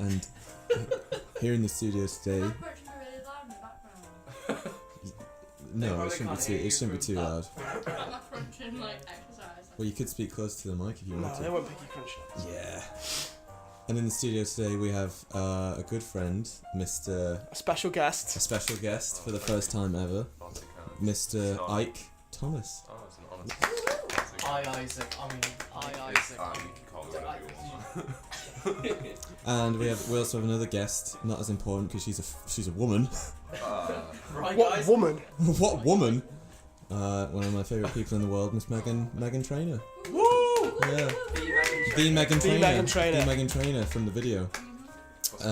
And here in the studio today. No, it shouldn't be too. It shouldn't be too loud. Well, you could speak close to the mic if you want to. No, they won't pick you crunch nuts. Yeah. And in the studio today we have a good friend, Mr. A special guest for the first time ever, Mr. Ike Thomas. Oh, it's an honest. Hi Isaac. You can call me whatever you want. And we also have another guest, not as important because she's a woman. Right, What guys? woman? What woman? One of my favourite people in the world, Miss Megan Traynor. Woo! Yeah. The Megan Megan Traynor. The Megan Traynor from the video. What's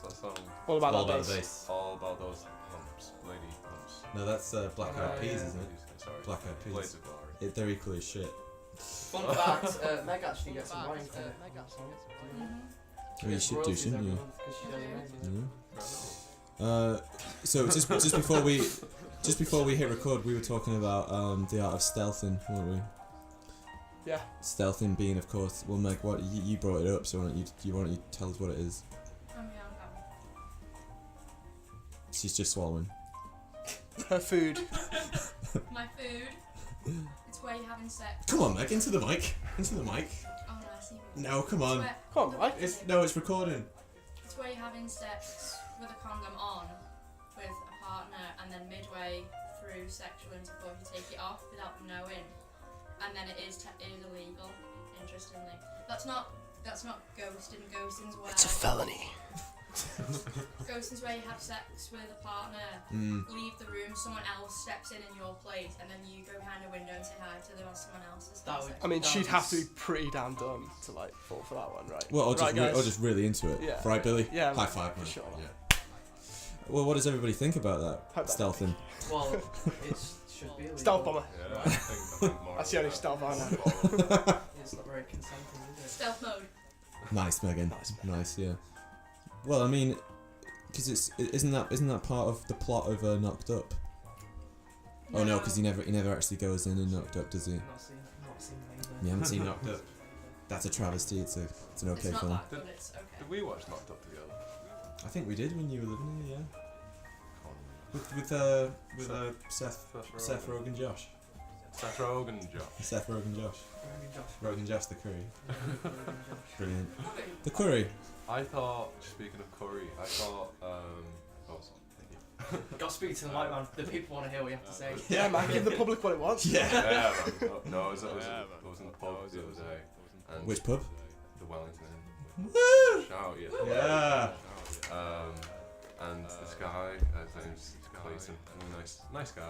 that song? All about All that about the bass. bass. All about those humps, lady humps. No, that's Black Eyed Peas, isn't it? Sorry. Black Eyed Peas. Blades of Glory. They're equally as shit. Fun fact, Meg actually gets some wine credit. Well, you should do, shouldn't you? Because she does amazing. Yeah. So just before we hit record, we were talking about the art of stealthing, weren't we? Yeah. Stealthing being, of course. Well, Meg, what you brought it up, so why don't you tell us what it is? She's just swallowing. Her food. My food. It's where you're having sex. Come on, Meg, into the mic. Into the mic. Oh no, I see. No, come on. Come on, Mike. It's recording. It's where you're having sex with a condom on with a partner, and then midway through sexual intercourse you take it off without them knowing, and then it is illegal. Interestingly, that's not ghosting. Ghosting's where It's a felony. ghosting's where you have sex with a partner, leave the room, someone else steps in your place, and then you go behind a window and say hi to them as someone else's. I mean, she'd have to be pretty damn dumb to like fall for that one, right? Well, Right, or just really into it. Yeah. Right, Billy? Yeah, High five, man. sure. Yeah. Well, what does everybody think about that? Hope that- Stealthing. Well, it should be illegal. Stealth bomber. Yeah, I think more That's the only stealth I know. It's not very consenting, is it? Stealth mode. Nice, Megan. Nice, yeah. Well, I mean, because isn't that part of the plot of Knocked Up? Oh no, because he never actually goes in and Knocked Up, does he? Not seen either. You haven't seen Knocked Up. That's a travesty. It's an okay It's not film. that, but it's okay. Did we watch Knocked Up together? I think we did when you were living here, yeah. With Seth Rogen, Josh. Seth Rogen, Josh. Seth Rogen, Josh. Rogen, Josh, the curry. Brilliant. Okay. The curry. I thought, speaking of curry, oh, thank you. Got to speak to the mic, man. The people want to hear what you have to say. Yeah, man, give the public what it wants. Yeah. Yeah, man. No, I was in the pub the other day. And Which pub? The Wellington Inn. Woo! Shout, yeah. Yeah. And this guy, his name's Clayton, nice guy,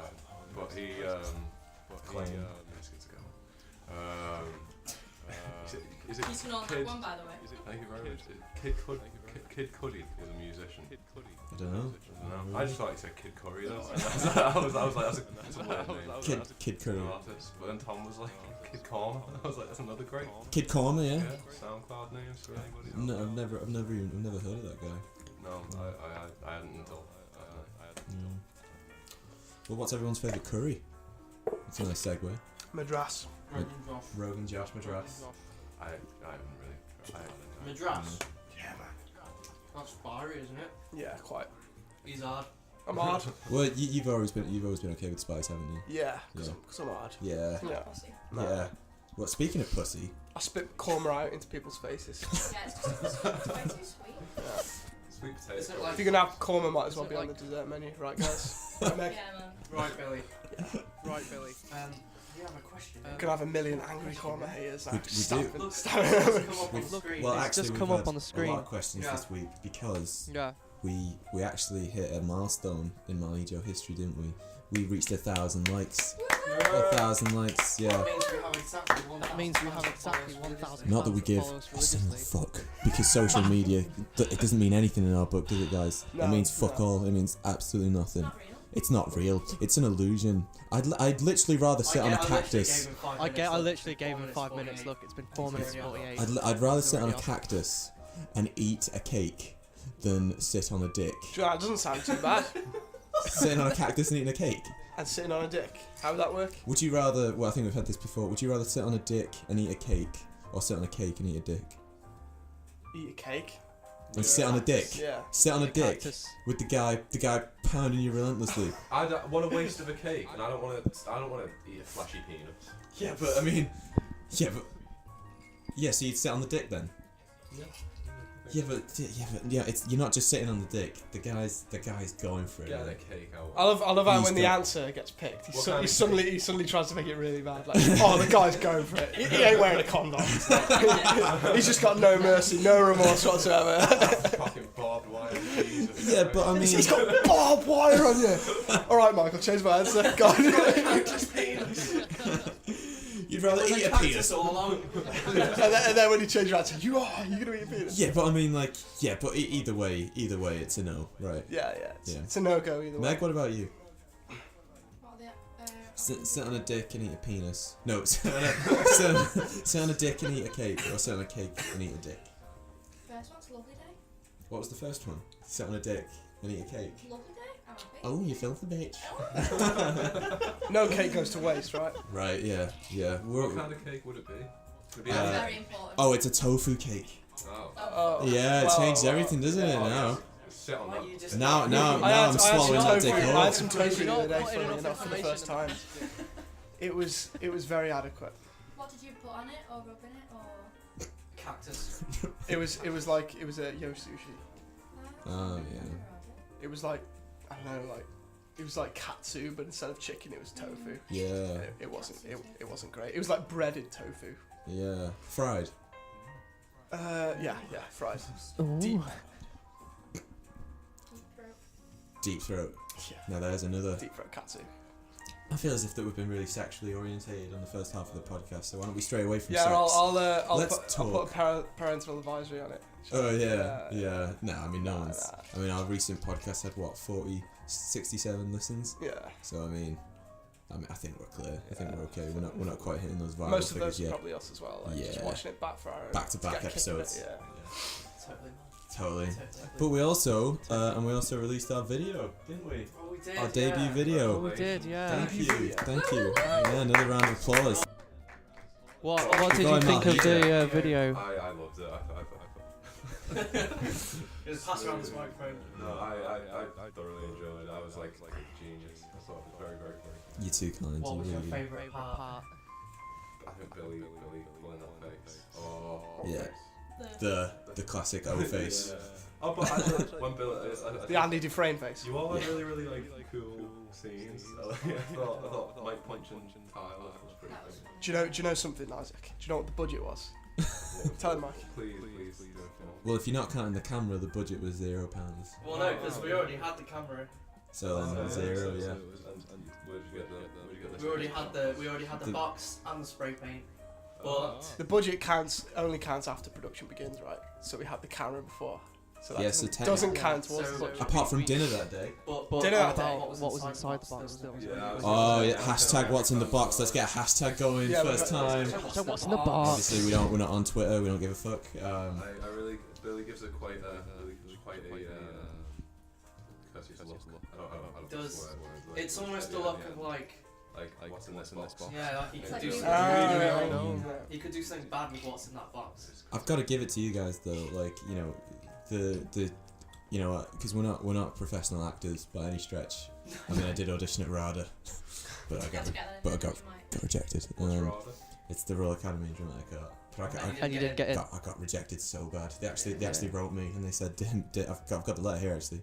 but he, Clayton. nice guy. Is it You can all have Kid? one, by the way. Thank you very much. Kid Cudi was a musician. I don't know. I just thought he said Kid Curry though. I was like, that's a weird name. Kid Curry. Artist. But then Tom was like, Kid Karma. I was like, that's another great. Kid Karma, yeah. Yeah, SoundCloud names for anybody. No, I've never heard of that guy. No, I hadn't until. Well, what's everyone's favourite curry? That's a nice segue. Madras. Rogan, Josh, Madras. I haven't really. Madras. Yeah, man. That's fiery, isn't it? Yeah, quite. He's hard. I'm hard. Well, you've always been okay with spice, haven't you? Yeah, Yeah. because I'm hard. Yeah. Yeah. Pussy. Yeah. Well, speaking of pussy, I spit korma out into people's faces. Yeah, it's just it's way too sweet. Yeah. Sweet potato. Is it curry. like- If you're gonna have korma, might as well be on the dessert menu, right, guys? Right, Meg? Yeah, man. Right, Billy. Right, Billy. You have a question. Gonna have a million angry korma haters. We do. Look, Stop. it's come up on the screen. well, It's actually, just we've come up had on the screen. a lot of questions Yeah. this week because Yeah. we actually hit a milestone in Hijo history, didn't we? We reached 1,000 likes. 1,000 likes, yeah. That means we have exactly 1,000 That means we have exactly 1,000 Not that we give followers a single religiously. fuck, because social media, it doesn't mean anything in our book, does it, guys? No, it means fuck no. all. It means absolutely nothing. Not real. It's not real. It's an illusion. I'd literally rather sit on a cactus. I literally gave him 5 minutes. Look, it's been 4 minutes 48. I'd rather sit on a cactus and eat a cake than sit on a dick. That doesn't sound too bad. Sitting on a cactus and eating a cake. And sitting on a dick. How would that work? Would you rather? Well, I think we've had this before. Would you rather sit on a dick and eat a cake, or sit on a cake and eat a dick? Eat a cake. and sit on a dick. Yeah. Sit on a dick Cactus. with the guy pounding you relentlessly. What a waste of a cake, and I don't want to eat a flashy peanut. Yeah, but I mean, yeah, so you'd sit on the dick then. Yeah, but it's you're not just sitting on the dick. The guy's going for it. Yeah, Like. the cake out. I love how He's when the got- answer gets picked, What kind he of suddenly tries to make it really bad. Like, oh, the guy's going for it. He ain't wearing a condom. He's just got no mercy, no remorse whatsoever. Fucking barbed wire. Jesus Yeah, but I mean, He's got barbed wire on you. All right, Michael, change my answer. Go on. you'd rather eat a penis. all along. and then when you change your answer, you're gonna eat a penis. Yeah, but I mean, like, but either way, it's a no, right? Yeah. Yeah. It's a no-go either way. Meg, what about you? What the, Sit on a dick and eat a penis. No, sit on a dick and eat a cake, or sit on a cake and eat a dick. first one's lovely day. What was the first one? Sit on a dick and eat a cake. Lovely day. I'm happy. Oh, you filthy bitch. No cake goes to waste, right? Right, yeah. What kind of cake would it be? Would it be That's Uh, very important. Oh, it's a tofu cake. Oh. Oh. Yeah, it Well, changed everything, doesn't it, now? Sit on that. Now I I'm swallowing that dick I had whole. some tofu the You're other day, not funny putting enough, for the enough first time. It was very adequate. What did you put on it, or rub in it, or? Cactus. It was a yo sushi. Oh, yeah. It was like, I don't know, like it was like katsu, but instead of chicken, it was tofu. Yeah, It wasn't great. It was like breaded tofu. yeah. Fried. Yeah, fried. Ooh. Deep. Deep throat. Yeah. Now there's another. Deep fried katsu. I feel as if that we've been really sexually orientated on the first half of the podcast, so why don't we stray away from Yeah, sex? I'll Let's put a parental advisory on it. Oh yeah. No, I mean no Nah, one's. I mean our recent podcast had what 67 listens. Yeah. So I mean, I think we're clear. I think we're okay. We're not quite hitting those viral Most of figures those are yet. probably us as well. Like, just Yeah. watching it back for our own. Back-to-back get a kick of it, episodes. Yeah. Totally. Totally. But we also released our video, didn't we? Oh, we did. Our debut video. Oh, we did, yeah. Thank you. Yeah, another round of applause. What did Go you on, think Mark, of you the video? I loved it. Just pass around this microphone. No, I thoroughly enjoyed it. I was like a genius. I thought it was very, very funny. You're too kind. What You was your really. favourite part? I think Billy pulling that face. Oh. Yeah. The The classic O face. Yeah. Oh, but when Billy, The Andy Dufresne face. you all had really like cool scenes. I thought Mike punching Tyler was pretty That was funny. funny. Do you know something, Isaac? Do you know what the budget was? Tell him, Mike. Please do it. Well, if you're not counting the camera, the budget was £0. Well, no, because we already had the camera. So then zero, yeah. And where'd you get the? We already had the The- box and the spray paint. But The budget only counts after production begins, right? So we had the camera before. So that Yeah, so doesn't count towards So- the budget. Apart from dinner that day. but Dinner that day. What was inside the box still? Oh yeah, hashtag what's in the box. Let's get a hashtag going Yeah, first time. So what's in the box? Obviously we're not on Twitter. We don't give a fuck. I really Billy gives it quite a courteous look. I don't Does. know what word, it's almost the look of like what's in this box. yeah, like he could do Like something. Ah, He could do something bad with what's in that box. I've got to give it to you guys though. Like because we're not professional actors by any stretch. I mean, I did audition at RADA, but I got rejected. It's the Royal Academy of Dramatic Art. But And you didn't get in. I got rejected so bad. They actually wrote me and they said, I've got the letter here actually.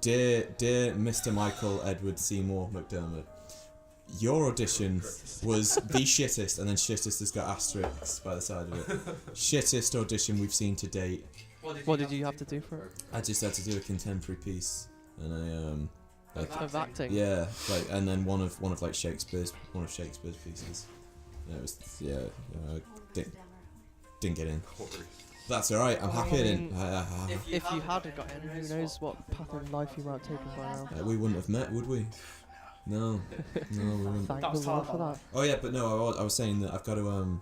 Dear Mr. Michael Edward Seymour McDermott, your audition was the shittest, and then shittest has got asterisks by the side of it. Shittest audition we've seen to date. What did you have to do for it? I just had to do a contemporary piece, and Of acting? yeah, like, and then one of like Shakespeare's pieces. And it was I didn't get in. That's all right. I'm happy I didn't. If you had got in, who knows what path in life you might have taken by now. We wouldn't have met, would we? No, we wouldn't. Thank That the was Lord hard, for that. Oh yeah, but no, I was saying that I've got to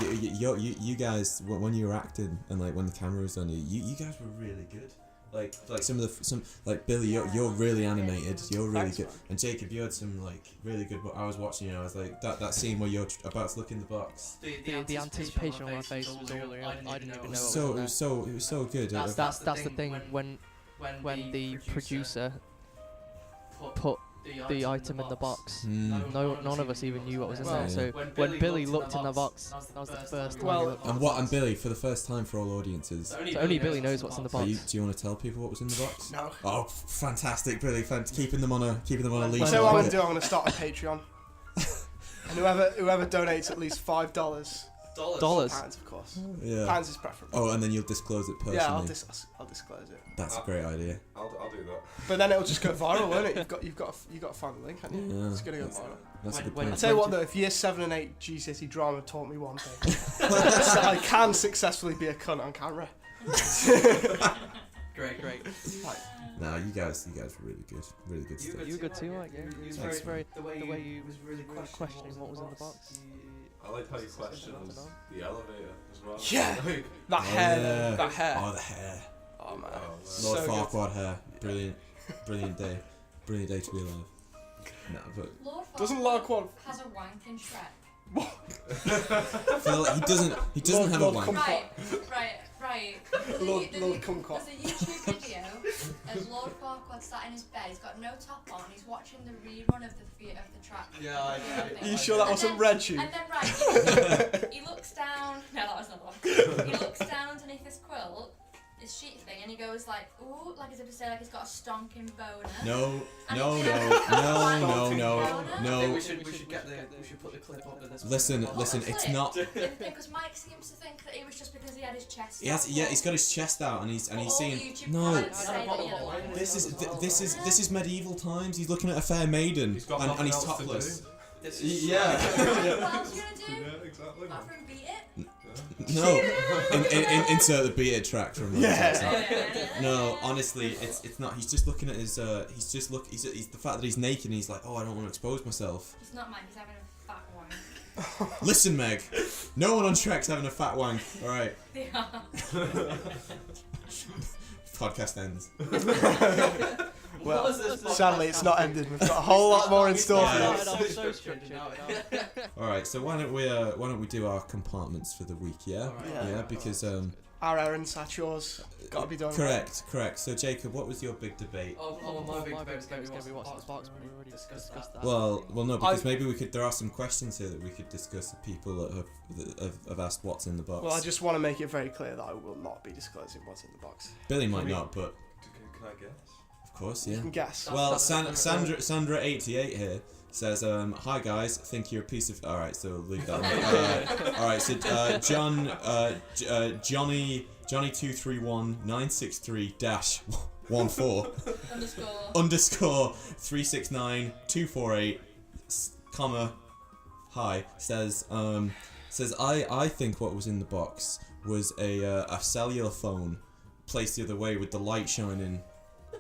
you guys when you were acting and like when the camera was on you guys were really good. Like some like Billy, you're really animated. You're really Thanks, good. man. And Jacob, you had some like really good. I was watching you. I was like that scene where you're about to look in the box. The anticipation on my face was all real. I didn't even know It what was so good. That's the thing when the producer put the item in the box. None of us even knew what was in there. So when Billy looked in the box, that was the first time. Well, and Billy, for the first time for all audiences. So only Billy knows what's in the box. Do you want to tell people what was in the box? No. Oh, fantastic, Billy! Keeping them on a leash. So what I'm gonna do, I'm gonna start a Patreon, and whoever donates at least $5. Dollars. Pounds, of course. Yeah. Pounds is preferable. Oh, and then you'll disclose it personally. Yeah, I'll disclose it. That's a great idea. I'll do that. But then it'll just go viral, won't it? You've got to find the link, haven't you? Yeah. It's gonna go viral. That's a good when- I point. tell you what though, if year 7 and 8 GCSE drama taught me one thing, so I can successfully be a cunt on camera. Great. No, you guys were really good stuff. You were good too, Mike. Yeah. was It's very- very the way you was really questioning what was in the box. I like how you questioned the elevator as well. Yeah. Like, That hair, yeah. though. That hair. Oh, the hair. Oh man. oh, man. Lord So good. Farquaad hair. Brilliant day. Brilliant day to be alive. No, but Lord Doesn't Farquaad Larquad? has a wank in Shrek. Phil, he doesn't have a Lord wank. Right. Lord There's Kumquat. a YouTube video of Lord Farquaad sat in his bed. He's got no top on. He's watching the rerun of the Trap. Yeah, I Are you sure that wasn't Red Shoe? And then he looks down. No, that was another one. He looks down underneath his quilt, his sheet thing, and he goes like, ooh, like as if to say like he's got a stonking boner. No. I think we should put the clip up of this. Listen, it's not. Because Mike seems to think that it was just because he had his chest. He's got his chest out and he's saying no. This is medieval times. He's looking at a fair maiden He's got and nothing he's else to topless. do. Yeah. What else are you gonna do? Yeah, exactly. Apart from beat it? No. Insert the beat it track from. Yeah. No, honestly, it's not. He's just looking at his. He's the fact that he's naked. and He's like, oh, I don't want to expose myself. He's not Mike. He's having a fat one. Listen, Meg. No one on Shrek's having a fat wank. All right. They are. Podcast ends. Well, sadly, it's not ended. We've got a whole lot more in store for Yeah. us. I'm so structured. All right. So why don't we do our compartments for the week? Yeah. Yeah. Yeah. Because Our errands, our chores, gotta be done. Correct. So Jacob, what was your big debate? My big debate is going to be what's in the box. We already discussed that. Well, no, because maybe we could. There are some questions here that we could discuss with people that have asked what's in the box. Well, I just want to make it very clear that I will not be disclosing what's in the box. Billy might not, but Can I guess? of course, You yeah. can guess. Well, Sandra88 here says, "Hi guys, think you're a piece of." All right, so leave that one. All right, so Johnny 231-963-14 underscore 369-248 comma hi says I think what was in the box was a cellular phone placed the other way with the light shining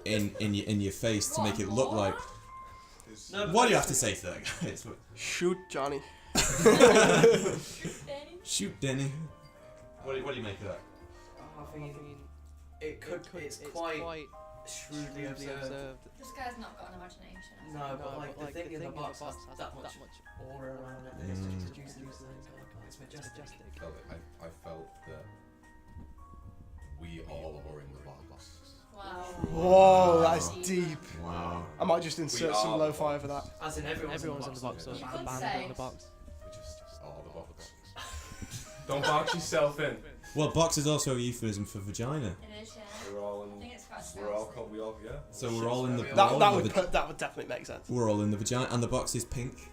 in your face to make it look like. What do you have to say to that, guys? Shoot, Johnny. Shoot, Denny. What do you make of that? I mean, it's quite shrewdly observed. This guy's not got an imagination. No, but like the thing in the box has that much aura around it. It's just juicy. It's majestic. I felt that we all are in the box. Wow. Whoa, that's deep. Wow. I might just insert some lo-fi for that. As in Everyone's in the box, so You the could band say- in the box. We just all the box. Don't box yourself in. Well, box is also a euphemism for vagina. It is, yeah. We're all I in. think it's quite We're all expensive. we all yeah. So we're all in the. That- we're all That in would the that would definitely make sense. We're all in the vagina, and the box is pink.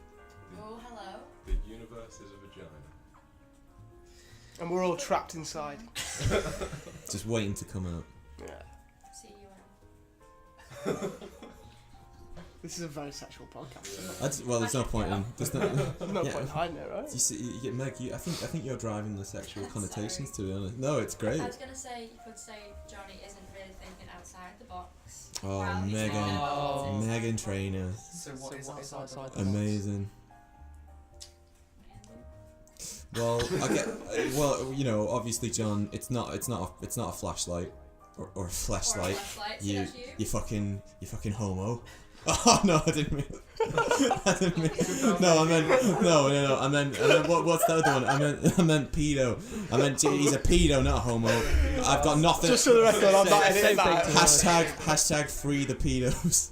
Oh, hello. The universe is a vagina. And we're all trapped inside. Just waiting to come out. Yeah. See you in. This is a very sexual podcast. Isn't Well, there's no point in. There's no. it? No Yeah. point hiding it, right? You see, Meg. I think you're driving the sexual connotations, to be honest. No, it's great. I was gonna say you could say Johnny isn't really thinking outside the box. Oh, while he's thinking Megan. about it. Megan Traynor. So what is outside the box? Amazing. Well, I get. Well, you know, obviously, John. It's not a flashlight. or a fleshlight, you you fucking homo. Oh no, I didn't mean. I didn't mean. No, I meant no. I meant what's the other one? I meant pedo. I meant he's a pedo, not a homo. I've got nothing. Just for the record, I'm not editing that. Hashtag free the pedos.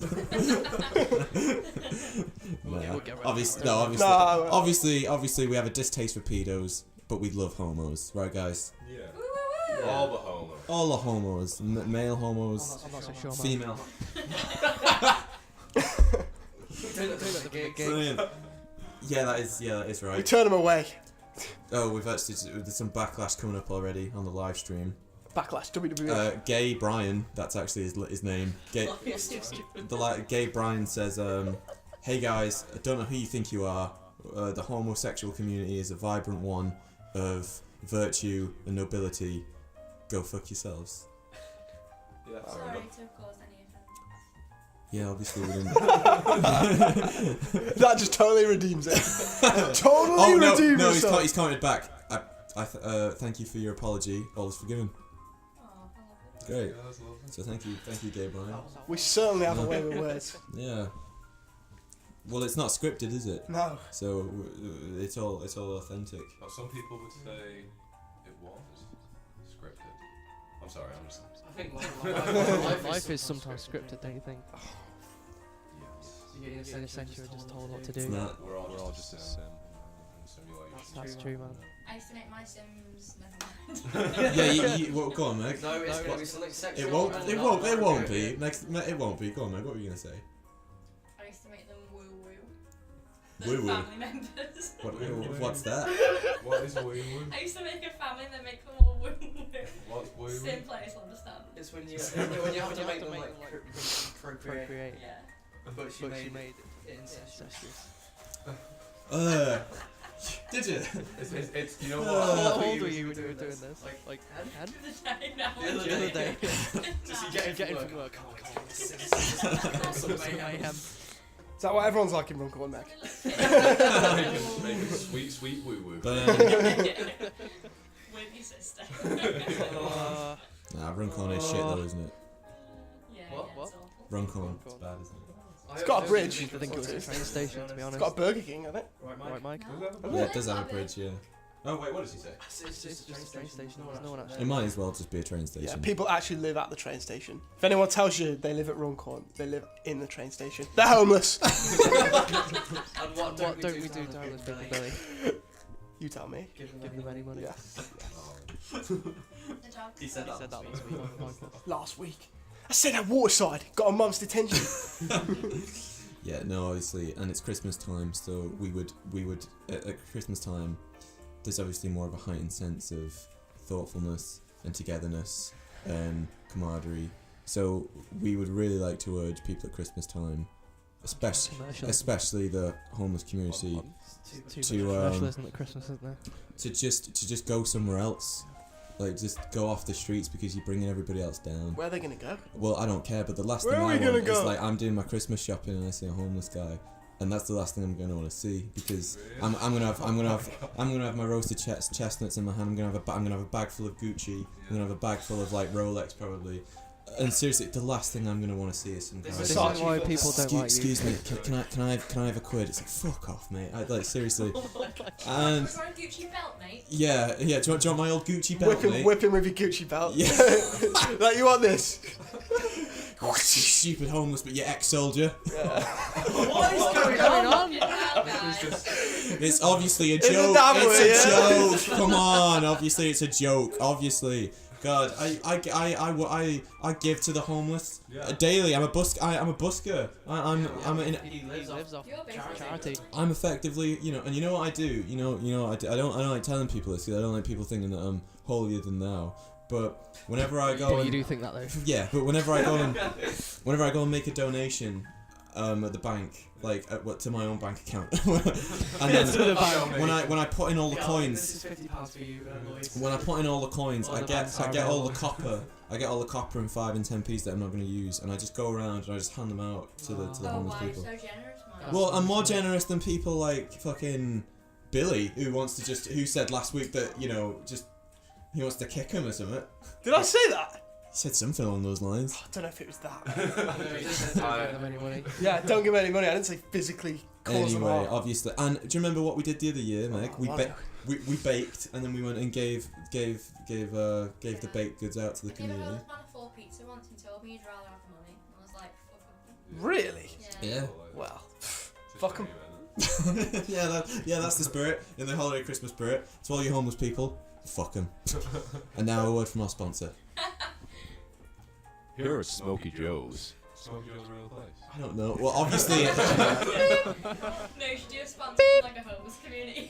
Obviously we have a distaste for pedos, but we love homos, right, guys? Yeah. All the homos. All the homos, male homos, I'm not so sure, man. female. Brilliant. Yeah, that is We right. turn them away. Oh, there's some backlash coming up already on the live stream. Backlash, WWE. Gay Brian, that's actually his name. Gay Brian says, "Hey guys, I don't know who you think you are. The homosexual community is a vibrant one of virtue and nobility. Go fuck yourselves." Yeah, fair Sorry enough. to have caused any offence. Yeah, obviously we didn't. That just totally redeems it. Totally redeems no, itself. he's commented back. Thank you for your apology. All is forgiven. Oh, Great. Yeah, that's lovely. So thank you, Gay Brian. We certainly have a way with words. Yeah. Well, it's not scripted, is it? No. So it's all authentic. Now, some people would say it was scripted. I'm sorry, I'm just. I think Life is sometimes scripted, don't you think? Yes. In a sense, you're just told what to do. It's not. We're all just a simulation. That's true, man. I used to make my Sims. Never mind. Yeah, well, go on, Meg. No, it's going to be something sexual. It won't be. It won't be. Go on, Meg. What were you gonna say? I used to make them woo woo. Woo woo. Family members. What's that? What is woo woo? I used to make a family and then make them all woo woo. What's woo woo? Simple as understand. It's when you have to make them like procreate. Yeah. But she made it incestuous. Did you? It's you know How what? old were you when you were doing this? Like 10? The day now. The other day. Just you Getting from work. Some mayhem. Is that what everyone's like in Runcorn, Meg? Make it sweet woo woo. But With your sister. nah, Runcorn is shit though, isn't it? Yeah, What? yeah, What? it's awful. Runcorn, it's bad, isn't it? It's got a bridge. I think it was a train station, to be It's honest. got a Burger King, I think. Right, Mike? Yeah, it does have a bridge. Yeah. Oh wait, what did she say? It's just a train station. There's no one It actually. might as well just be a train station. Yeah, people actually live at the train station. If anyone tells you they live at Runcorn, they live in the train station. They're homeless. And what What don't we do to homeless people, Billy? You tell me. Give them any money? Yeah. The dog. He said that. last week on the podcast. Last week. I said at Waterside. Got a month's detention. Yeah, no, obviously, and it's Christmas time, so we would at Christmas time, there's obviously more of a heightened sense of thoughtfulness and togetherness and camaraderie. So we would really like to urge people at Christmas time, especially the homeless community, Too to, much commercialism at Christmas, isn't there? to just go somewhere else. Like, just go off the streets because you're bringing everybody else down. Where are they going to go? Well, I don't care, but the last Where thing are I we gonna want is go? like I'm doing my Christmas shopping and I see a homeless guy, and that's the last thing I'm gonna want to see because I'm gonna have my roasted chestnuts in my hand. I'm gonna have a bag full of Gucci. I'm gonna have a bag full of like Rolex probably. And seriously, the last thing I'm gonna want to see is some guy. This is Sarge, why people don't like you. Excuse me, can I have a quid? It's like, fuck off, mate. Like seriously. And For a Gucci belt, mate. yeah. Do you want my old Gucci belt, mate? Whip him with your Gucci belt. Yeah. Like, you want this? You stupid homeless, but you're ex-soldier. What is going on? It's obviously a It's a joke. dabble, It's a yeah. joke. Come on. Obviously, it's a joke. Obviously. God, I give to the homeless daily. I'm a busker. I'm He lives off You're basically charity. I'm effectively, and you know what I do. You know what I do. I don't like telling people this because I don't like people thinking that I'm holier than thou. But whenever I go, But you do think that though. yeah. But whenever I go and make a donation, at the bank, like to my own bank account, and then when I put in all the coins. This is £50 for you, Lloyd. When I put in all the coins, All I the get banks are all the rolled. copper. I get all the copper and 5 and 10p's that I'm not going to use, and I just go around and I just hand them out to the Oh, homeless why you're people. so generous, man. Well, I'm more generous than people like fucking Billy, who said last week that just he wants to kick him or something. Did I say that? said something along those lines. I don't know if it was that. He just said don't give them any money. Yeah, don't give them any money. I didn't say physically cause them Anyway, harm. obviously, and do you remember what we did the other year, Meg? Oh, We baked, and then we went and gave the baked goods out to the I gave a community. man a full pizza once and he told me he'd rather have the money. And I was like, fuck him. Really? Yeah. Well, fuck 'em. That's the spirit, in the holiday Christmas spirit. To all you homeless people, fuck 'em. And now a word from our sponsor. Here are Smoky Joe's. Smoky Joe's real place. I don't know. Well, obviously, No, you should do a sponsor for like a homeless community.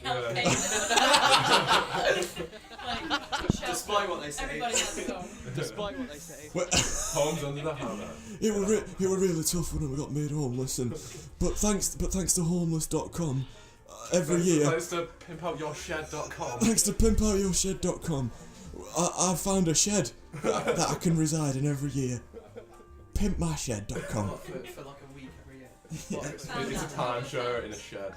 Despite what they say. Everybody has a home. Despite what they say. Homes under the hammer. it were really tough when I got made homeless, but thanks to homeless.com, every year. Thanks to pimpoutyourshed.com. Thanks to pimpoutyourshed.com, I found a shed that I can reside in every year. Pimpmyshed.com. For like a week every year. It's a timeshare in a shed.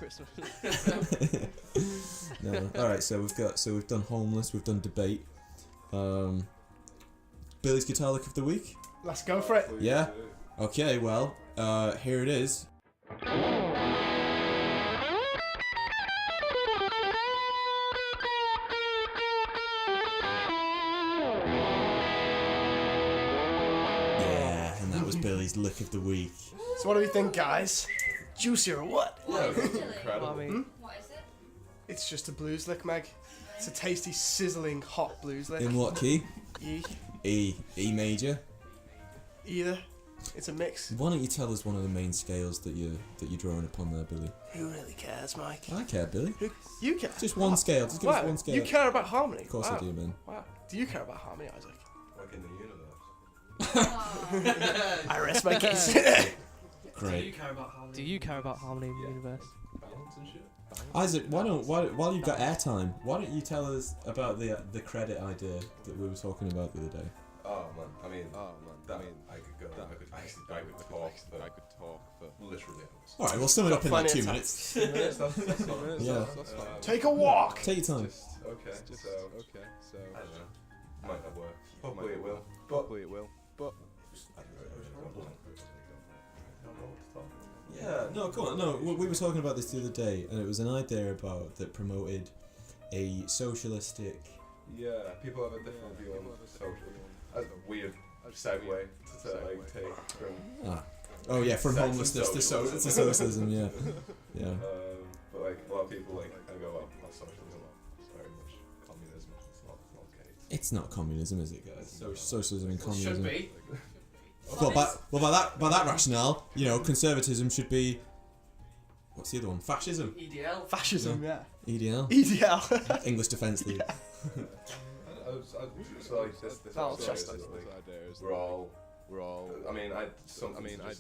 No. All right. So we've done homeless. We've done debate. Billy's guitar lick of the week. Let's go for it. Yeah. Okay. Well, here it is. Yeah, and that was Billy's lick of the week. So what do we think, guys? Juicy or what? What is it, Billy? Incredible. I mean, What is it? It's just a blues lick, Meg. It's a tasty, sizzling, hot blues lick. In what key? E. E major. Either. It's a mix. Why don't you tell us one of the main scales that you're drawing upon there, Billy? Who really cares, Mike? I care, Billy. You care. Just one scale. Just give us Wow, one scale. you care about harmony. Of course wow. I do, man. Wow. Do you care about harmony, Isaac? Like in the universe. Oh. I rest my case. Do you Great. care about harmony? do you care about harmony in the universe? Balance and shit. Isaac, while you've got airtime, why don't you tell us about the credit idea that we were talking about the other day? Oh man, I mean, I could go. I could talk for literally hours. All right, we'll sum it up in like Plenty 2 of minutes. That's fine. Yeah. Take a walk. Take your time. Okay, so I don't know. Might not work. Hopefully it will. But Yeah, no, go on. No, we were talking about this the other day, and it was an idea that promoted a socialistic. yeah, people have a different view on social. That's a weird segue to like take from. Oh yeah, from Sex and homelessness to socialism. socialism. Yeah, yeah. But like a lot of people like I go, well, not socialism, it's very much communism. It's not okay. It's not communism, is it, guys? Socialism and Should communism. be. By that rationale, you know, conservatism should be. What's the other one? Fascism. EDL. Fascism, yeah. EDL. EDL. English Defence League. So like this That'll idea just- is like we're all. I mean, just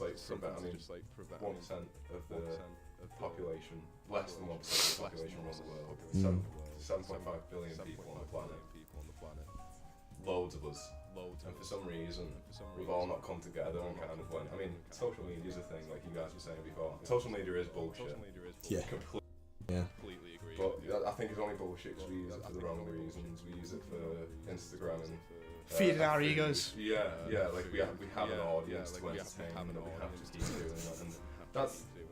like 1% of the population, less than 1% of the population around the world. 7.5 billion people on the planet. Loads of us. And for some reason, we've all not come together and kind of went. I mean, social media is a thing, like you guys were saying before. Social media is bullshit. Yeah. Completely. Yeah. But I think it's only bullshit because we use it for the wrong reasons. We use it for Instagram and Feeding our egos. Yeah, like we have an audience to entertain, and we have to keep doing that. And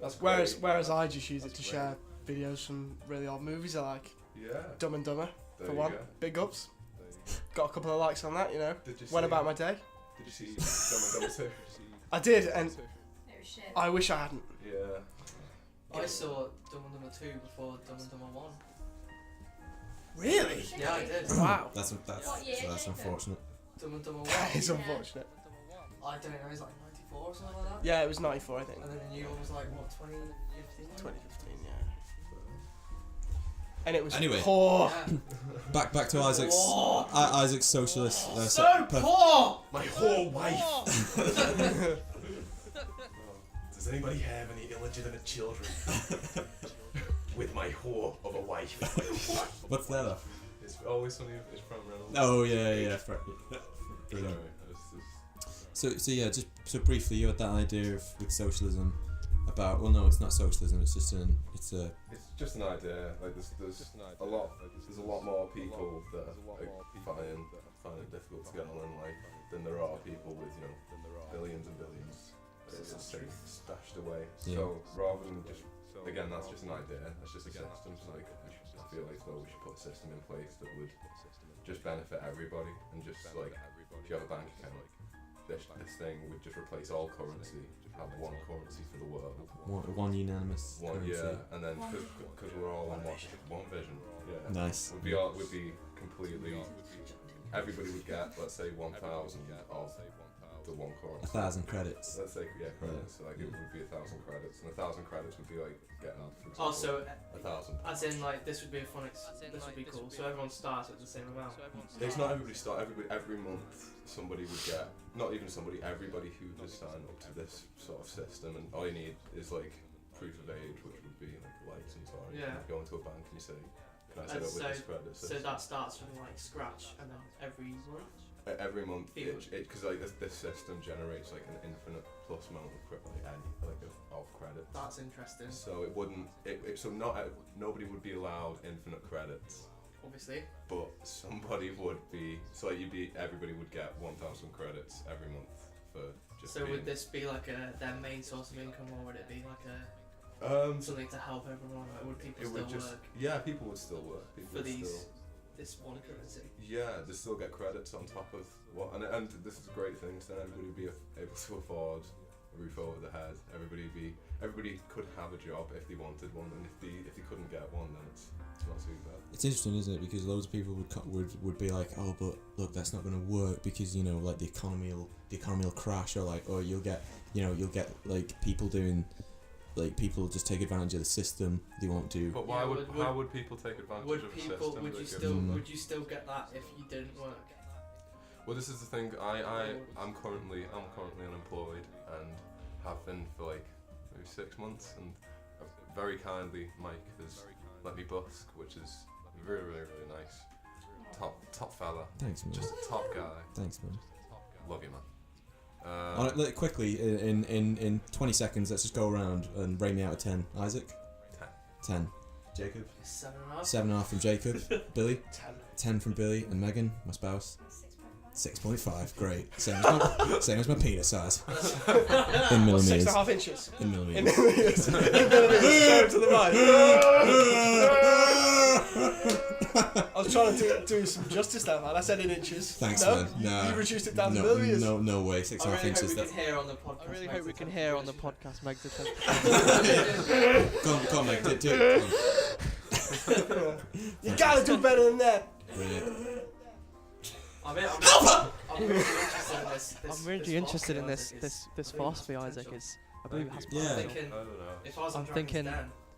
that's great. Whereas I just use it to share videos from really old movies I like. Yeah. Dumb and Dumber, There for you one. go. Big ups. Got a couple of likes on that, you know. Did you Went see- about my day. Did you see Dumb and Dumber 2? I did, and It was shit. I wish I hadn't. Yeah. I saw Dumb and Dumber 2 before Dumb and Dumber 1. Really? Yeah, I did. Wow. That's What year, that's Jacob? unfortunate. Dumb and Dumber 1. That is unfortunate. I don't know, it was like 94 or something like that. Yeah, it was 94, I think. And then the new one was like, what, 2015? 2015, yeah. And it was Anyway. poor. Yeah. Back to Isaac's Isaac's socialist. So poor! My whole wife. Does anybody have any illegitimate children? With my whore of a wife. What's that? Off? It's always funny. It's from Reynolds. Oh yeah. Sorry, Brilliant. So yeah, just so briefly, you had that idea of with socialism, about. Well, no, it's not socialism. It's just It's just an idea. Like there's a lot more people that find it difficult to get on in life than there are people with billions and billions stashed away. Yeah. So rather than just again, that's just an idea. That's just a system. So like I feel like we should put a system in place that would just benefit everybody and just like if you have a bank account, this thing would just replace all currency. Have one currency for the world. One unanimous currency. Yeah, and then because we're all on one vision. Yeah. Nice. Would be completely. Everybody would get, let's say, 1,000 of the one currency. 1,000 credits. Let's say credits. So like it would be 1,000 credits, and 1,000 credits would be like getting. Oh, so 1,000. as in like this would be a fun. This would be cool. So everyone starts at the same amount. It's not everybody start. Every month somebody would get. Not even somebody. Everybody who has signed up to this sort of system, and all you need is like proof of age, which would be like a license, or you go into a bank and you say, "Can I set up with this credit system?" So that starts from like scratch, and then every month. Every month, because like this system generates like an infinite plus amount of credits. That's interesting. So it wouldn't. Nobody would be allowed infinite credits. Obviously. But somebody would be. So like everybody would get 1,000 credits every month for just. So would this be like their main source of income, or would it be like something to help everyone? Like, would people still work? Yeah, people would still work. People this one currency. Yeah, they still get credits on top of what, and this is a great thing. So everybody would be able to afford a roof over their head. Everybody could have a job if they wanted one, and if they couldn't get one, then it's not too bad. It's interesting, isn't it? Because loads of people would be like, oh, but look, that's not going to work because like the economy will crash, or like, or you'll get like people doing. Like people just take advantage of the system. They won't do. But how would people take advantage of the system? Would you still get that if you didn't work? Well, this is the thing. I'm currently unemployed and have been for like maybe 6 months, and very kindly Mike has let me busk, which is really nice. Top fella. Thanks, man. Just a top guy. Thanks, man. Love you, man. Quickly, in 20 seconds, let's just go around and rate me out of 10. Isaac? 10. Jacob? 7.5. 7.5 from Jacob. Billy? 10. 10 from Billy. And Megan, my spouse? 6.5. Great. Same as my penis size. In millimeters. 6.5 inches. In millimeters. In millimeters. In millimeters. Show it to the mic. I was trying to do some justice there, man. I said in inches. Thanks, no? man. No. You reduced it down to millimeters. No way. 6.5 inches. I really hope we can hear on the podcast. Meg. Go on, Meg. Do it. You gotta do better than that. Brilliant. I'm really interested in this philosophy Isaac is. I believe it has. Yeah. I'm thinking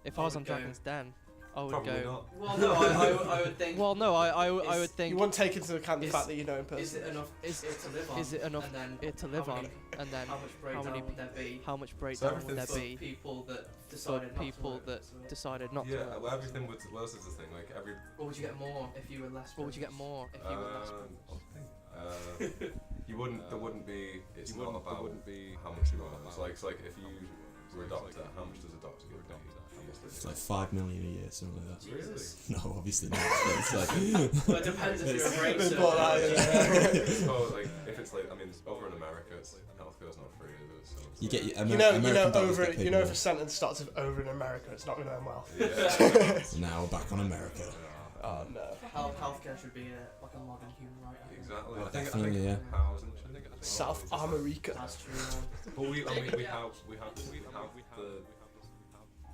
if I was on Dragon's Den, I would Probably go. not. Well, no, I would think. Well, no, I would think. You wouldn't take into account the fact that you know in person. Is it enough? Is it enough to live on? And then how much breakdown would there be? People that decided not to. Yeah, well, everything would. Well, this is the thing. Like every. What would you get more if you were less? What would you get more if you were less? You wouldn't. There wouldn't be. It's not about how much you earn. It's like if you were a doctor, how much does a doctor get paid? It's like 5 million a year, something like that. Jesus. No, obviously not. It's like. Well, it depends if you're a brain It's surgeon. like if it's like over in America, it's like healthcare's not free, is it? So You get if a sentence starts with over in America, it's not going to end well. Yeah. Now back on America. Oh no. Healthcare should be like a modern human right. Exactly. Well, I think definitely, yeah. housing. South America. That's true. Man. But we have the.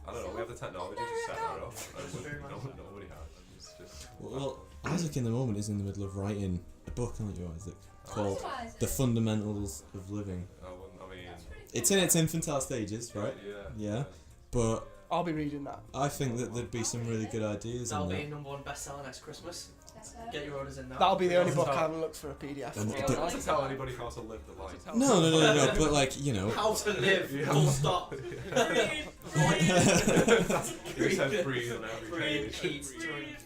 I don't know. We have the technology to set that up, and nobody has. It's just. Well, Isaac in the moment is in the middle of writing a book, aren't you, Isaac? Called The Fundamentals of Living. I mean. It's in its infantile stages, right? Yeah. But I'll be reading that. I think that there'd be some really good ideas That'll in be there. #1 bestseller next Christmas. Get your orders in now. That'll be the only book I haven't looked for a PDF And for. Not to tell anybody how to live the life. No. But like, How to live. Full stop. It says breathe on every Breathe, page. eat, drink.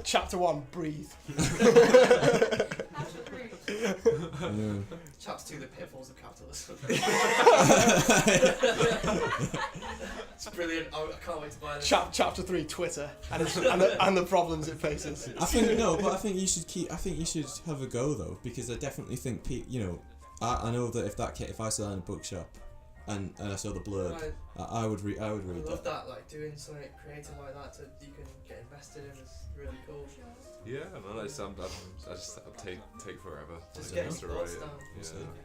Chapter 1, breathe. Chapter 2, the pitfalls of capitalism. It's brilliant. I can't wait to buy this. Chapter 3, Twitter, and the problems it faces. I think you should have a go though, because I definitely think I know that if I saw that in a bookshop, and I saw the blurb, I would read I love that. that, like doing something creative like that you can get invested in is really cool. Yeah, man, I just take forever. Just I getting have to write thoughts it. down. Yeah, it's difficult.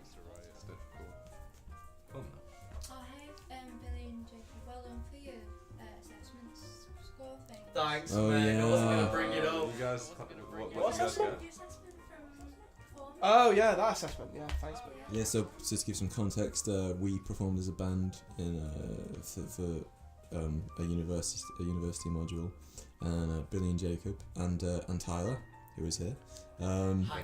Fun though. Oh, hey, Billy and Jacob, well done for your assessments score thing. Thanks, Oh, Meg. yeah. I wasn't going to bring it up. You guys, what did you guys assessment? get? Your assessment from performance? Oh yeah, that assessment. Yeah, thanks. Mate. Yeah, so just to give some context, we performed as a band in for a university module, and Billy and Jacob and Tyler, who was here, Hi.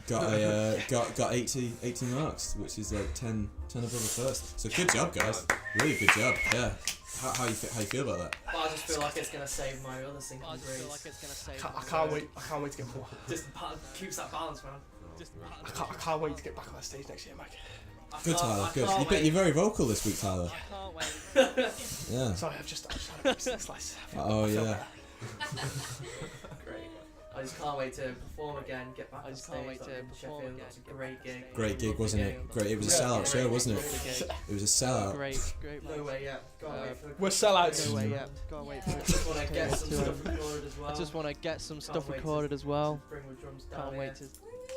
got 80 marks, which is like 10 above the first. So good job, guys. Really good job. Yeah. How you feel about that? But I just feel like it's going to save my other sinking grades. I can't wait to get more. Just keeps that balance, man. I can't wait to get back on that stage next year, Mike. Good, Tyler. Good. You're very vocal this week, Tyler. I can't wait. Yeah. Sorry, I've just had a big slice. Oh yeah. Great. I just can't wait to perform again, get back I on just stage. can't wait to like in perform Sheffield. again. It was a great gig. Great gig, wasn't it? Great. It was a sellout show, wasn't it? It was a sellout. Great. No way yet. Can't wait for We're sellouts. No way yet. Gotta wait for I it. just want to get some stuff recorded as well. I just want to get some stuff Can't wait to recorded as well. Bring the drums down Can't here. wait to.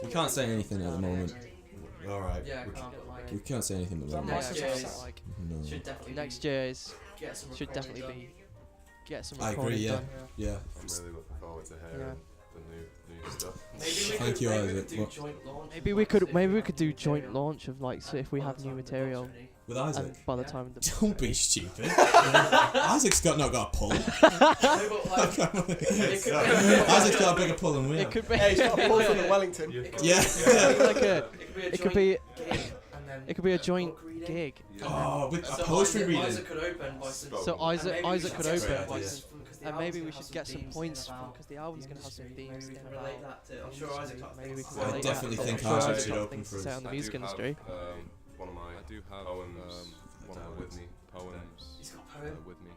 We can't say anything at the moment. All right. Yeah, I can't, but like, We can't say anything at the That moment. might Next year sound like. No. should definitely Next year is get some should recording definitely done. be get some I agree, recording yeah. done. Yeah. I'm really looking forward to hearing the new stuff. Thank you, maybe we Isaac. could do What- joint launch. Maybe we could do joint launch of like so if we have new material With and Isaac. by the time the Don't be stupid. Isaac's not got a pull. Isaac's got a bigger pull than we it have. could be Hey, he's got a pull from the Wellington. Yeah. it could be it could be a joint book reading. gig. Oh, with a So poetry Isaac reading. could open by some. So Isaac and maybe we could should open separate by some- because the and maybe album's we gonna should get have some themes points in about because the album's gonna have some industry. themes Maybe we in can relate about. that to. I'm sure Isaac got Maybe we things can I relate definitely that. think I'm sure Isaac Isaac's should got open things for to say us. on the music industry. One of my poems He's got a poem. with me.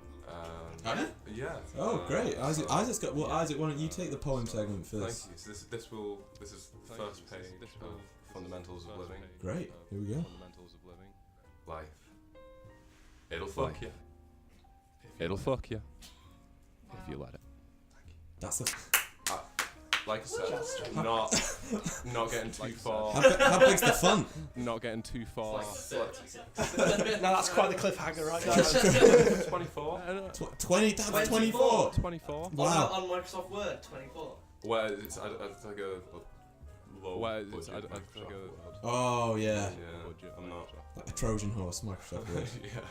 Have you? Yeah. Oh, great. Isaac's got. Well, Isaac, why don't you take the poem segment Thank first? you. So this is the first page of Fundamentals of Living. Great. Here we go. Life. It'll fuck you. It'll fuck you if you let it. That's the. Like I said, not getting too far. How big's the font? Not getting too far. Like 36. Now that's quite the cliffhanger, right, guys? 24. 20. That's 24. 24. Wow. On Microsoft Word, 24. Where it's like a low. Oh yeah. Yeah. I'm not. Like a Trojan horse, Microsoft Word. Yeah.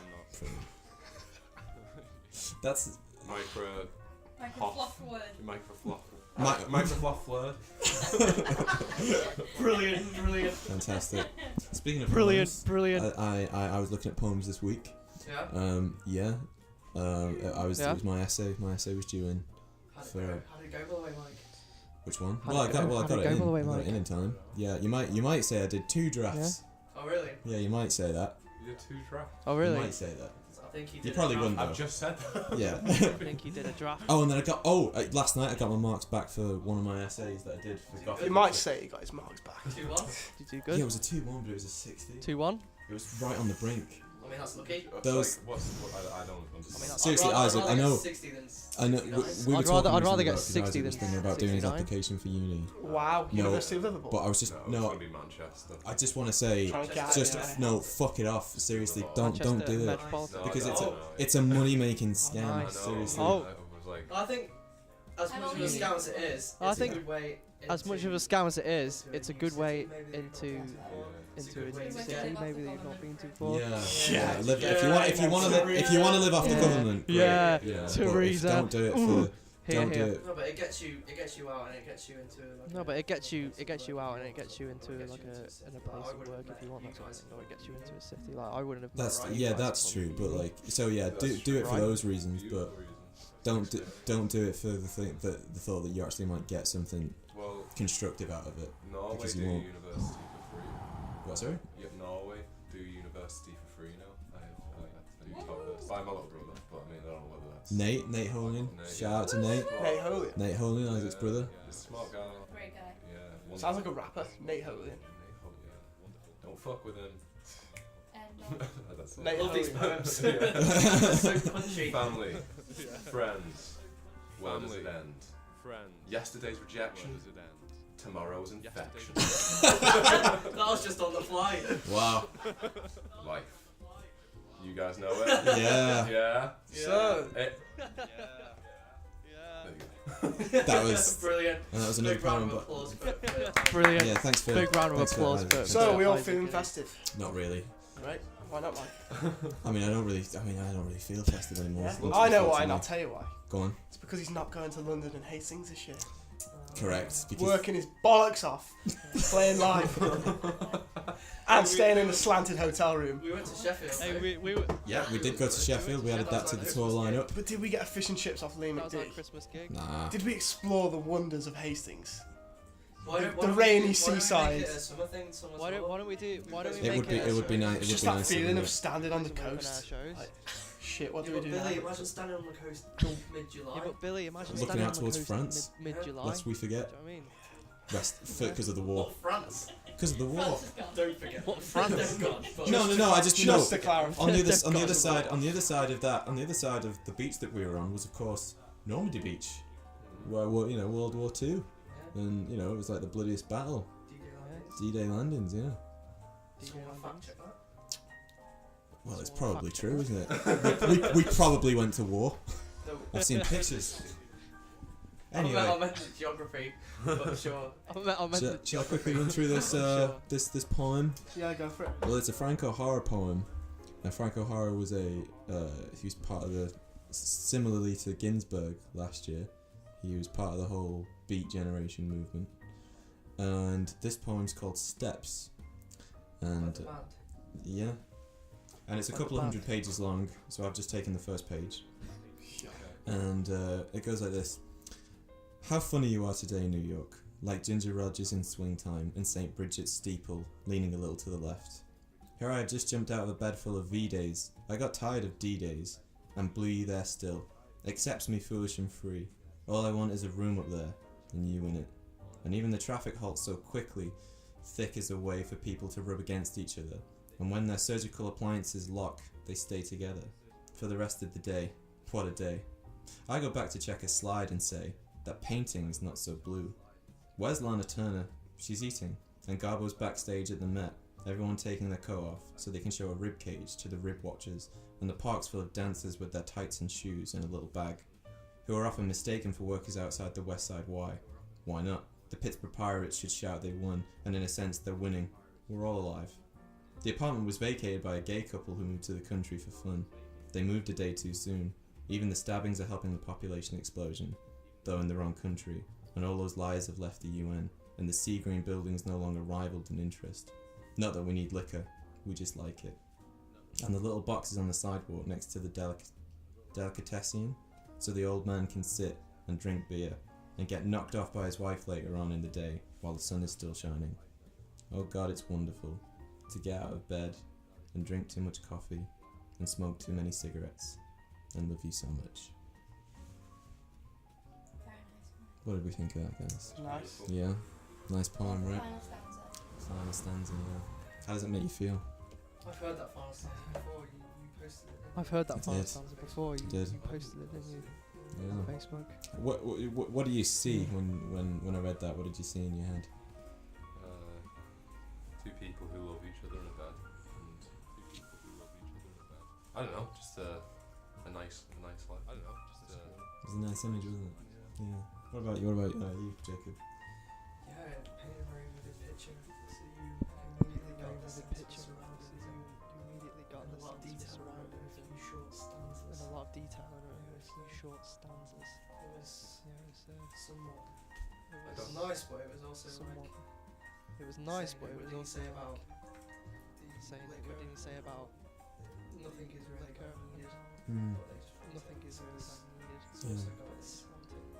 That's. Micro Fluff word. Microfluff word. Brilliant. Fantastic. Speaking of Brilliant, poems, brilliant. I was looking at poems this week. Yeah. Yeah. It was my essay. My essay was due in. How did For- it go, by the way, Mike? Which one? How'd Well, it I got go? How'd it it go, in. by the way, I got Mike? it in time. Yeah. You might say I did 2 drafts. Oh, really? Yeah. You might say that. You did 2 drafts. Oh You really? might say that. I think he did. You probably wouldn't I've though. just said that. Yeah. I think he did a draft. Oh, and then I got. Last night I got my marks back for one of my essays that I did for Gothic. You might say he got his marks back. 2-1. Did you do Yeah, good? it was a 2-1, but it was a 60. 2-1. It was right on the brink. I mean, that's lucky. Those- I don't understand. Seriously, I'd rather Isaac, I get know. 60 than I know. 69. We were I'd talking rather recently get about 'cause 60 Isaac was than thinking about doing his 69. application for uni. Wow, No. University of Liverpool. But I was just It's no. gonna be Manchester. I just want to say, Trying to get just yeah. no, fuck it off. Seriously, don't do Manchester it Metropolitan. No, because I it's don't a know. it's a money making scam. Nice. Seriously. Oh. I was like, I think, as much of a scam as it is, I it's think a good way. As much of a scam as it is, it's a good way into a good way new to city. get Maybe that you've not been to before. Yeah. Yeah. Live, Yeah. if you want to live off the Yeah. government. Great. Yeah. Yeah. Theresa. But don't do it for. Here, Don't do here. it. No, but it gets you out and it gets you into like. No, but it gets you out and it gets you into It gets like you into a city. in a But I place of wouldn't work if you want that recommend sort of you thing, or it gets you into a city. Like I wouldn't have. That's met yeah, you guys that's true. before. But like, so yeah, do it for Right. those reasons. But don't do it for the thing that the thought that you actually might get something. well, constructive out of it. Norway because do you won't. university for free. What, sorry? Yeah, Norway do university for free now. I do top this. By my little brother, but I mean, I don't know whether that's... Nate Holian. Shout out to Nate. Nate Holian. Nate Holian, Isaac's brother. Yeah, smart guy. Great guy. Yeah. Sounds like a rapper. Nate Holian. Don't fuck with him. And That's it. Nate Love these Holian. poems. Yeah. So punchy. Family, friends, where does it end? Friends. Yesterday's rejection, Where does it end? tomorrow's infection. That was just on the fly. Wow. Life. You guys know it? Yeah. Yeah. So, That was. Brilliant. And that was another Big round poem, of but. applause for Brilliant. Yeah, thanks for. Big round of thanks for applause Isaac. for- so we all Isaac, feeling yeah. festive, Not really. right? Why not, Mike? I mean, I don't really feel festive anymore. Yeah. Lots I of know thoughts why, in and I'll there. tell you why. Go on. It's because he's not going to London and Hastings this year. Correct. Because Working his bollocks off, playing live, and staying in a slanted hotel room. We went to Sheffield. Hey, we were. yeah, we did go to Sheffield. We added that to the tour lineup. But did we get a fish and chips off Lee That was our McD? Christmas gig. Nah. Did we explore the wonders of Hastings? Why don't- the why don't we rainy do- why don't we make seaside. it a summer thing, summer Why tour? don't we do? Why don't we It make would be. it? It would be nice. It It's would just be that nice. feeling wouldn't of it? standing on the to open our coast. shows. Like, shit, what do Yeah, we but do Billy, now? imagine standing on the coast mid-July. Yeah, but Billy, imagine Looking standing out on the towards coast France. mid-July. Lest we Do forget. you know what I mean? Because of the war. What, France? Because of the war. France is gone. Don't forget. What, France? They're gone, but- No. I just Just to clarify. On the other They've side, on the other side of that, on the other side of the beach that we were on was of course Normandy Beach, where World War II, and it was like the bloodiest battle. D-Day landings, yeah. Do you want to fact check that? Well, it's probably true, isn't it? we probably went to war. No. I've seen pictures. I Anyway, meant geography, but sure. I meant shall I quickly run through this this poem? Yeah, go for it. Well, it's a Frank O'Hara poem. Now, Frank O'Hara was he was part of the, similarly to Ginsberg last year, he was part of the whole Beat Generation movement. And this poem's called Steps. And Like the band. yeah. And it's a Like couple the of band. hundred pages long, so I've just taken the first page. And it goes like this. How funny you are today, New York. Like Ginger Rogers in Swing Time and St. Bridget's steeple, leaning a little to the left. Here I had just jumped out of a bed full of V-days. I got tired of D-days, and blew you there still. Accepts me foolish and free. All I want is a room up there, and you in it. And even the traffic halts so quickly, thick is a way for people to rub against each other. And when their surgical appliances lock, they stay together. For the rest of the day. What a day. I go back to check a slide and say, that painting's not so blue. Where's Lana Turner? She's eating. And Garbo's backstage at the Met. Everyone taking their coat off so they can show a rib cage to the rib watchers, and the park's full of dancers with their tights and shoes in a little bag, who are often mistaken for workers outside the West Side Y. Why not? The Pittsburgh Pirates should shout they won, and in a sense they're winning. We're all alive. The apartment was vacated by a gay couple who moved to the country for fun. They moved a day too soon. Even the stabbings are helping the population explosion, though in the wrong country, and all those lies have left the UN, and the sea green buildings no longer rivaled in interest. Not that we need liquor, we just like it. And the little boxes on the sidewalk next to the delicatessen, so the old man can sit and drink beer, and get knocked off by his wife later on in the day, while the sun is still shining. Oh God, it's wonderful, to get out of bed, and drink too much coffee, and smoke too many cigarettes, and love you so much. Very nice. What did we think of that, guys? Nice. Yeah, nice poem, right? Final stanza. Final stanza, yeah. How does it make you feel? I've heard that final stanza before. You posted it. I've heard that You final did. stanza before. You did. posted it, didn't you? Yeah. On Facebook. What do you see when I read that? What did you see in your head? Two people who love each other in a bed, and two people who love each other in a bed. I don't know, just a nice life. I don't know, just It was a nice image, wasn't it? Yeah. What about you, Jacob? Yeah, it painted a very vivid picture. So you immediately got Very the vivid picture. picture surrounding You you. immediately got And the a lot of sense of detail around it, surroundings a few short stanzas. and a lot of detail in it. A few short stanzas. It was Yeah, it was. somewhat. It It was was nice, but it was also somewhat. like. It was nice, saying but it what was did he also say like about the saying what liquor? did he say about Nothing is really liquor that needed. Hmm. But they just want nothing it. is So really it's- that needed. It's Yeah. also got its.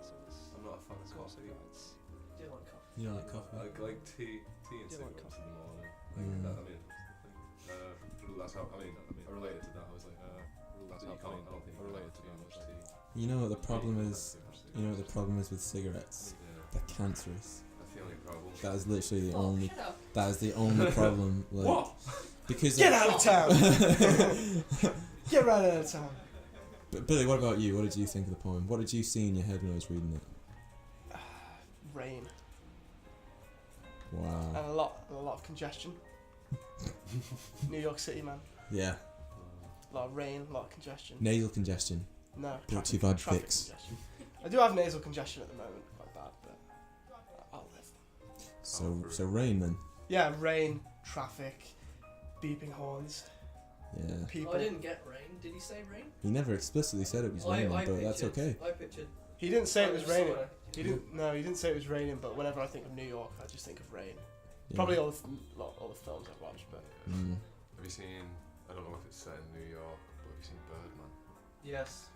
So it's I'm not a fan of it's also coffee. got its Do you like coffee? You don't like coffee? I like tea and You don't like cigarettes in the morning. Mm. That, I mean, that's how. I mean, I related to that. I was like, that's how. I don't think I related to that much tea. You know what the problem is? You know what the problem is with cigarettes? Yeah, They're cancerous. that's the only problem. That is literally the Oh, only. shut up. That is the only problem. Like, What? Because Get out of town! Get right out of town. But Billy, what about you? What did you think of the poem? What did you see in your head when I was reading it? Rain. Wow. And a lot of congestion. New York City, man. Yeah. A lot of rain, a lot of congestion. Nasal congestion. No, Brought to you by traffic Vicks. congestion. I do have nasal congestion at the moment, quite bad, but I'll live. So rain then. Yeah, rain, traffic, beeping horns, Yeah. people. I didn't get rain. Did he say rain? He never explicitly said it was raining, but that's okay. I pictured. He didn't say it was raining. Summer. He didn't. No, he didn't say it was raining. But whenever I think of New York, I just think of rain. Yeah. Probably all the films I've watched, but Mm. Have you seen? I don't know if it's set in New York, but have you seen Birdman? Yes.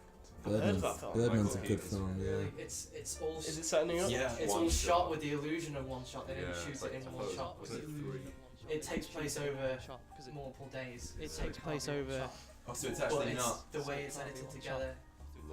I've heard of Birdman's, that film. Birdman's a Michael good Keaton's film. Yeah. Really, it's all. is it set in New York? Yeah. It's One all shot. shot with the illusion of one shot. They didn't Yeah, shoot it's it like in one shot. was it three? It takes place over because multiple days. It so takes can't place be one over- shot. Oh, so it's But actually it's not. the way it's edited together.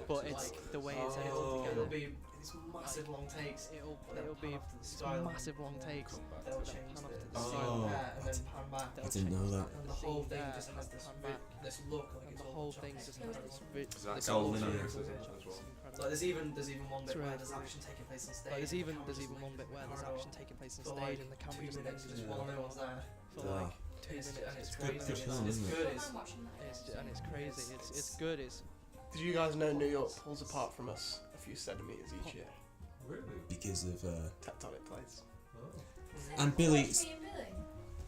but it's the way it's edited Oh. It'll together. be these massive long takes. It'll They'll be pan off to the skyline. massive long takes. They'll Then change pan off to the the Oh. scene there and then pan back. I didn't know that. And the whole thing there just and has then this pan back. this look like And it's the all whole shot thing next just to has each this other. ri- Is that this all whole linear? thing As well? Like there's even one bit It's where really there's cool. action taking place on stage. Like there's and even the there's camera's even one bit where there's corridor action taking place on for stage like and the 2 camera's in minutes the just Yeah. while no one's there. for Ah. like 2 It's, minutes. and it's good- crazy. good film, It's isn't it? good. I'm watching that. And it's crazy. It's good. It's Did you guys know New York pulls apart from us a few centimeters each year? Really? Because of Tectonic plates. Oh. and Billy. Watch me and Billy.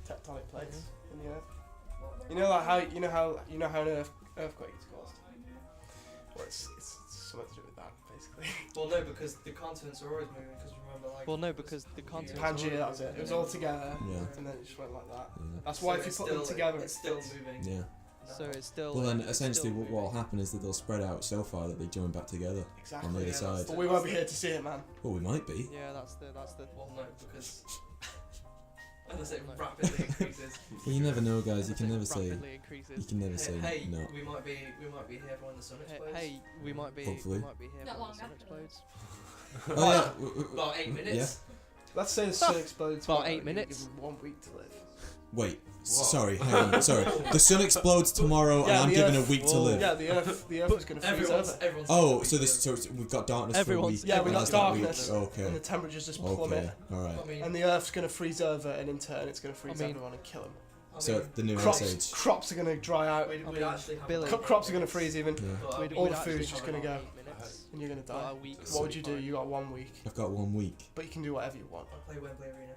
Tectonic plates in the earth. You know like how an earthquake is caused. Well, it's something to do with that basically. Well, no, because the continents are always moving. Because remember, like. well, no, because the continents. Pangea, that was it. It was all together, Yeah. and then it just went like that. Yeah. That's why if you it's put them still- together, it's still moving. Yeah. So it's still. Well, then it's essentially still what will happen is that they'll spread out so far that they join back together on the Exactly. other yeah, side. But we won't be here to see it, man. Well, we might be. Yeah, that's the. Well, no, because. Unless it rapidly increases. Well, you never know, guys. You can never say. rapidly You increases. can never say Hey, no. we might be here when the sun explodes. Hey, we might be. Hopefully. We might be here Not when long the sun after that. explodes. Oh yeah. About 8 minutes. Let's say the sun explodes. About tomorrow, 8 you give minutes. them 1 week to live. Wait. What? Sorry. Hang on. Sorry. The sun explodes tomorrow, and Yeah, I'm the given a Earth- week to Whoa. live. Yeah, the Earth is going to freeze over, Everyone's. Oh, so we've got darkness Everyone's- for a week. Yeah, we and got that's that week. darkness. Okay. and the temperatures just Okay. plummet, All right. I mean, and the Earth's going to freeze over, and in turn, it's going to freeze I mean- everyone and kill them. So the new ice age. Crops are going to dry out. we'd I mean, actually have Billy- Crops are going to freeze even, Yeah. But, We'd- all we'd the food's actually just have going to go, 8 minutes. and you're going to But die. a week. What would you do? You got 1 week, I've got 1 week. but you can do whatever you want. I'll play Wembley Arena.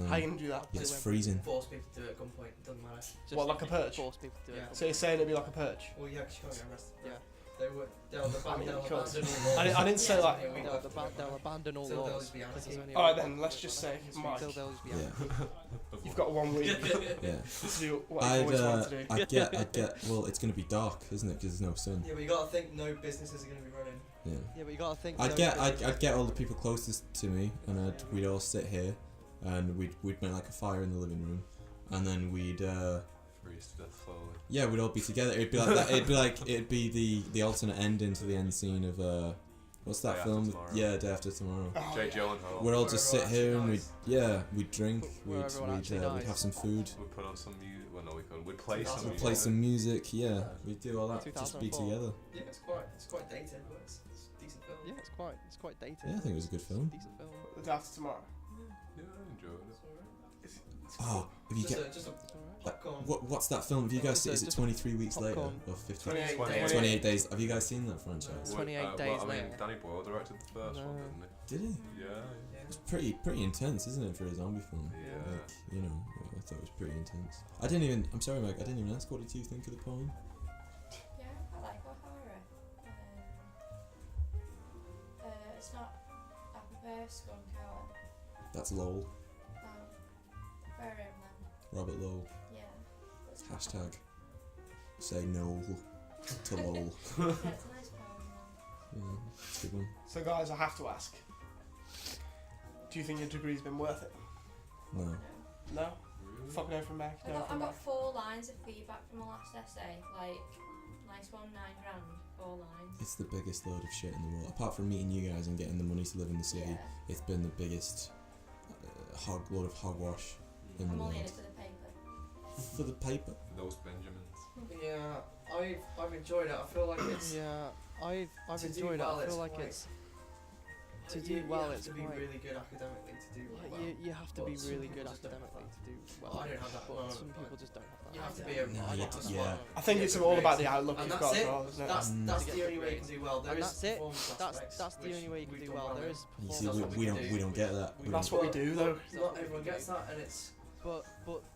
How are you going to do that? Yeah, it's freezing. Force people to do it at gunpoint. It doesn't matter. Just What, like a perch? Force people to do Yeah. it. So you're saying it'd be like a perch? Well, yeah, 'cause you can't get arrested. Yeah. They'll I mean, abandon you could. all I didn't say like. Yeah, we They'll, don't. they'll abandon all So there'll laws. be 'cause there's anarchy. only Alright a- then, let's just say, Mike, Till there'll be Yeah. anarchy. you've got 1 week Yeah. to do what you've always wanted to do. I'd get. Well, it's gonna be dark, isn't it? Because there's no sun. Yeah, but you gotta think no businesses are gonna be running. Yeah. Yeah, but you gotta think. I'd get all the people closest to me, and we'd all sit here, and we'd make like a fire in the living room, and then we'd Freeze to death slowly. yeah, we'd all be together. It'd be like that. It'd be the alternate ending to the end scene of what's that Day After film? Tomorrow. Yeah, Day After Tomorrow. Oh, Jay yeah. Gyllenhaal. We'd all just sit everyone here and actually we'd drink, Where we'd everyone actually we'd dies. have some food, We'd put on some music. Well, no, we couldn't. We'd play some We'd music. play some music. Yeah, we'd do all that. Just be 2004. together. Yeah, it's quite dated, but it's a decent film. Yeah, it's quite dated. Yeah, I think it was a good film. Decent film. The day after tomorrow. Yeah, I enjoyed it. It's alright. Oh, if you get Just a It's alright. popcorn. what's that film? Have you guys seen? Is it Just 23 weeks later popcorn. or 50? 28 days. 28 days. Have you guys seen that franchise? 28 days I mean, later. Danny Boyle directed the first No. one, didn't Did he? he? Yeah. Yeah. It's pretty intense, isn't it, for a zombie film? Yeah. Like, you know, I thought it was pretty intense. I'm sorry, Mike. I didn't even ask. What did you think of the poem? Yeah, I like OHara. It's not apple pear, skunk out. That's Lowell. Fair then. Robert Lowell. Yeah. It's Hashtag say no to Lowell. Yeah, it's a nice poem. Yeah, it's a good one. So guys, I have to ask. Do you think your degree's been worth it? No. No? Fucking over from Meg. I No got, I from got Meg. 4 lines of feedback from my last essay. Like, nice one, 9 grand, 4 lines. It's the biggest load of shit in the world. Apart from meeting you guys and getting the money to live in the city, it's been the biggest load of hogwash in the I'm only in world. it for the paper. For the paper? Those Benjamins. Yeah, I've enjoyed it. I feel like it's Yeah, I've to do enjoyed well, it. I feel it's like quite- it's to do well. You have It's to be quite. really good academically to do well. You have to But be some really people good just don't have academically to do well. I don't have that. But some people just don't have that. You have to be Yeah. a. No, I you don't have d- that. yeah. I think it's all about the outlook And you've that's got as it. well, isn't it? That's To the get only way you grades. can do well. There And is that's it. performance aspects, That's the which only way you can we've do done well. There in. is You performance. see, That's what we we don't get that. We That's don't. what we do, though. Not everyone gets that, and it's but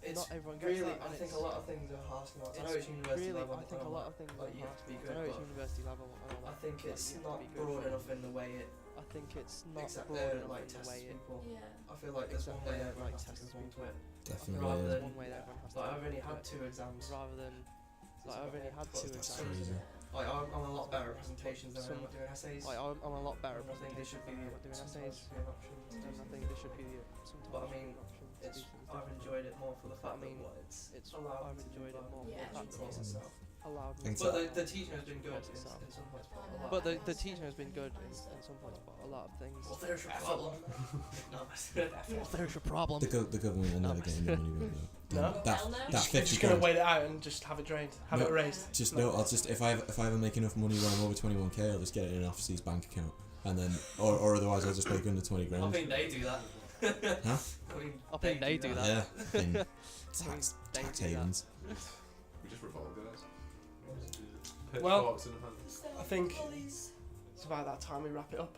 it's not everyone gets really. that. I and think a it's- lot of things are harsh marks. I know it's it's university really, level. I think a lot of things like, are you have to be harsh. good, I know it's but university level. And all I that, think but it's you have to not be good broad for it. enough in the way it I think it's not accept broad enough like in the tests way it. people. Yeah. I feel like there's Except one way they, everyone like, has to tests conform to it. Definitely. Rather Yeah. than- One way that everyone has to. Like I've only do had it. 2 exams. Rather than like I've only had 2 That's exams. crazy. Like I'm a lot better at presentations than Some- I'm doing essays. Like I'm a lot better And at I think they should be doing sometimes essays. be an option. And I think there should be sometimes But I mean, an option to It's do things I've differently. enjoyed it more for the fact I mean, that what it's I've allowed me to enjoyed do it more Yeah, for me the too. fact that itself. it's allowed me. Thanks. to- But the teaching has been good Course in itself. some points. But, a Yeah. lot. But the teaching has been good in some points, but a lot of things. Well, there's your problem. No, Well, there's your problem. The government are never getting the money right now. No? That, Hell no. that You're 50 just gonna grand. wait it out and just have it drained, have No. it raised. Just no, I'll just if I ever make enough money when I'm over 21k, I'll just get it in an overseas bank account, and then or otherwise I'll just make under 20 I grand. think they do that. Huh? I think they do that. Yeah, in They tax do that. havens. We just revolved, guys. Well- Pitchforks in the hand. I think it's about that time we wrap it up.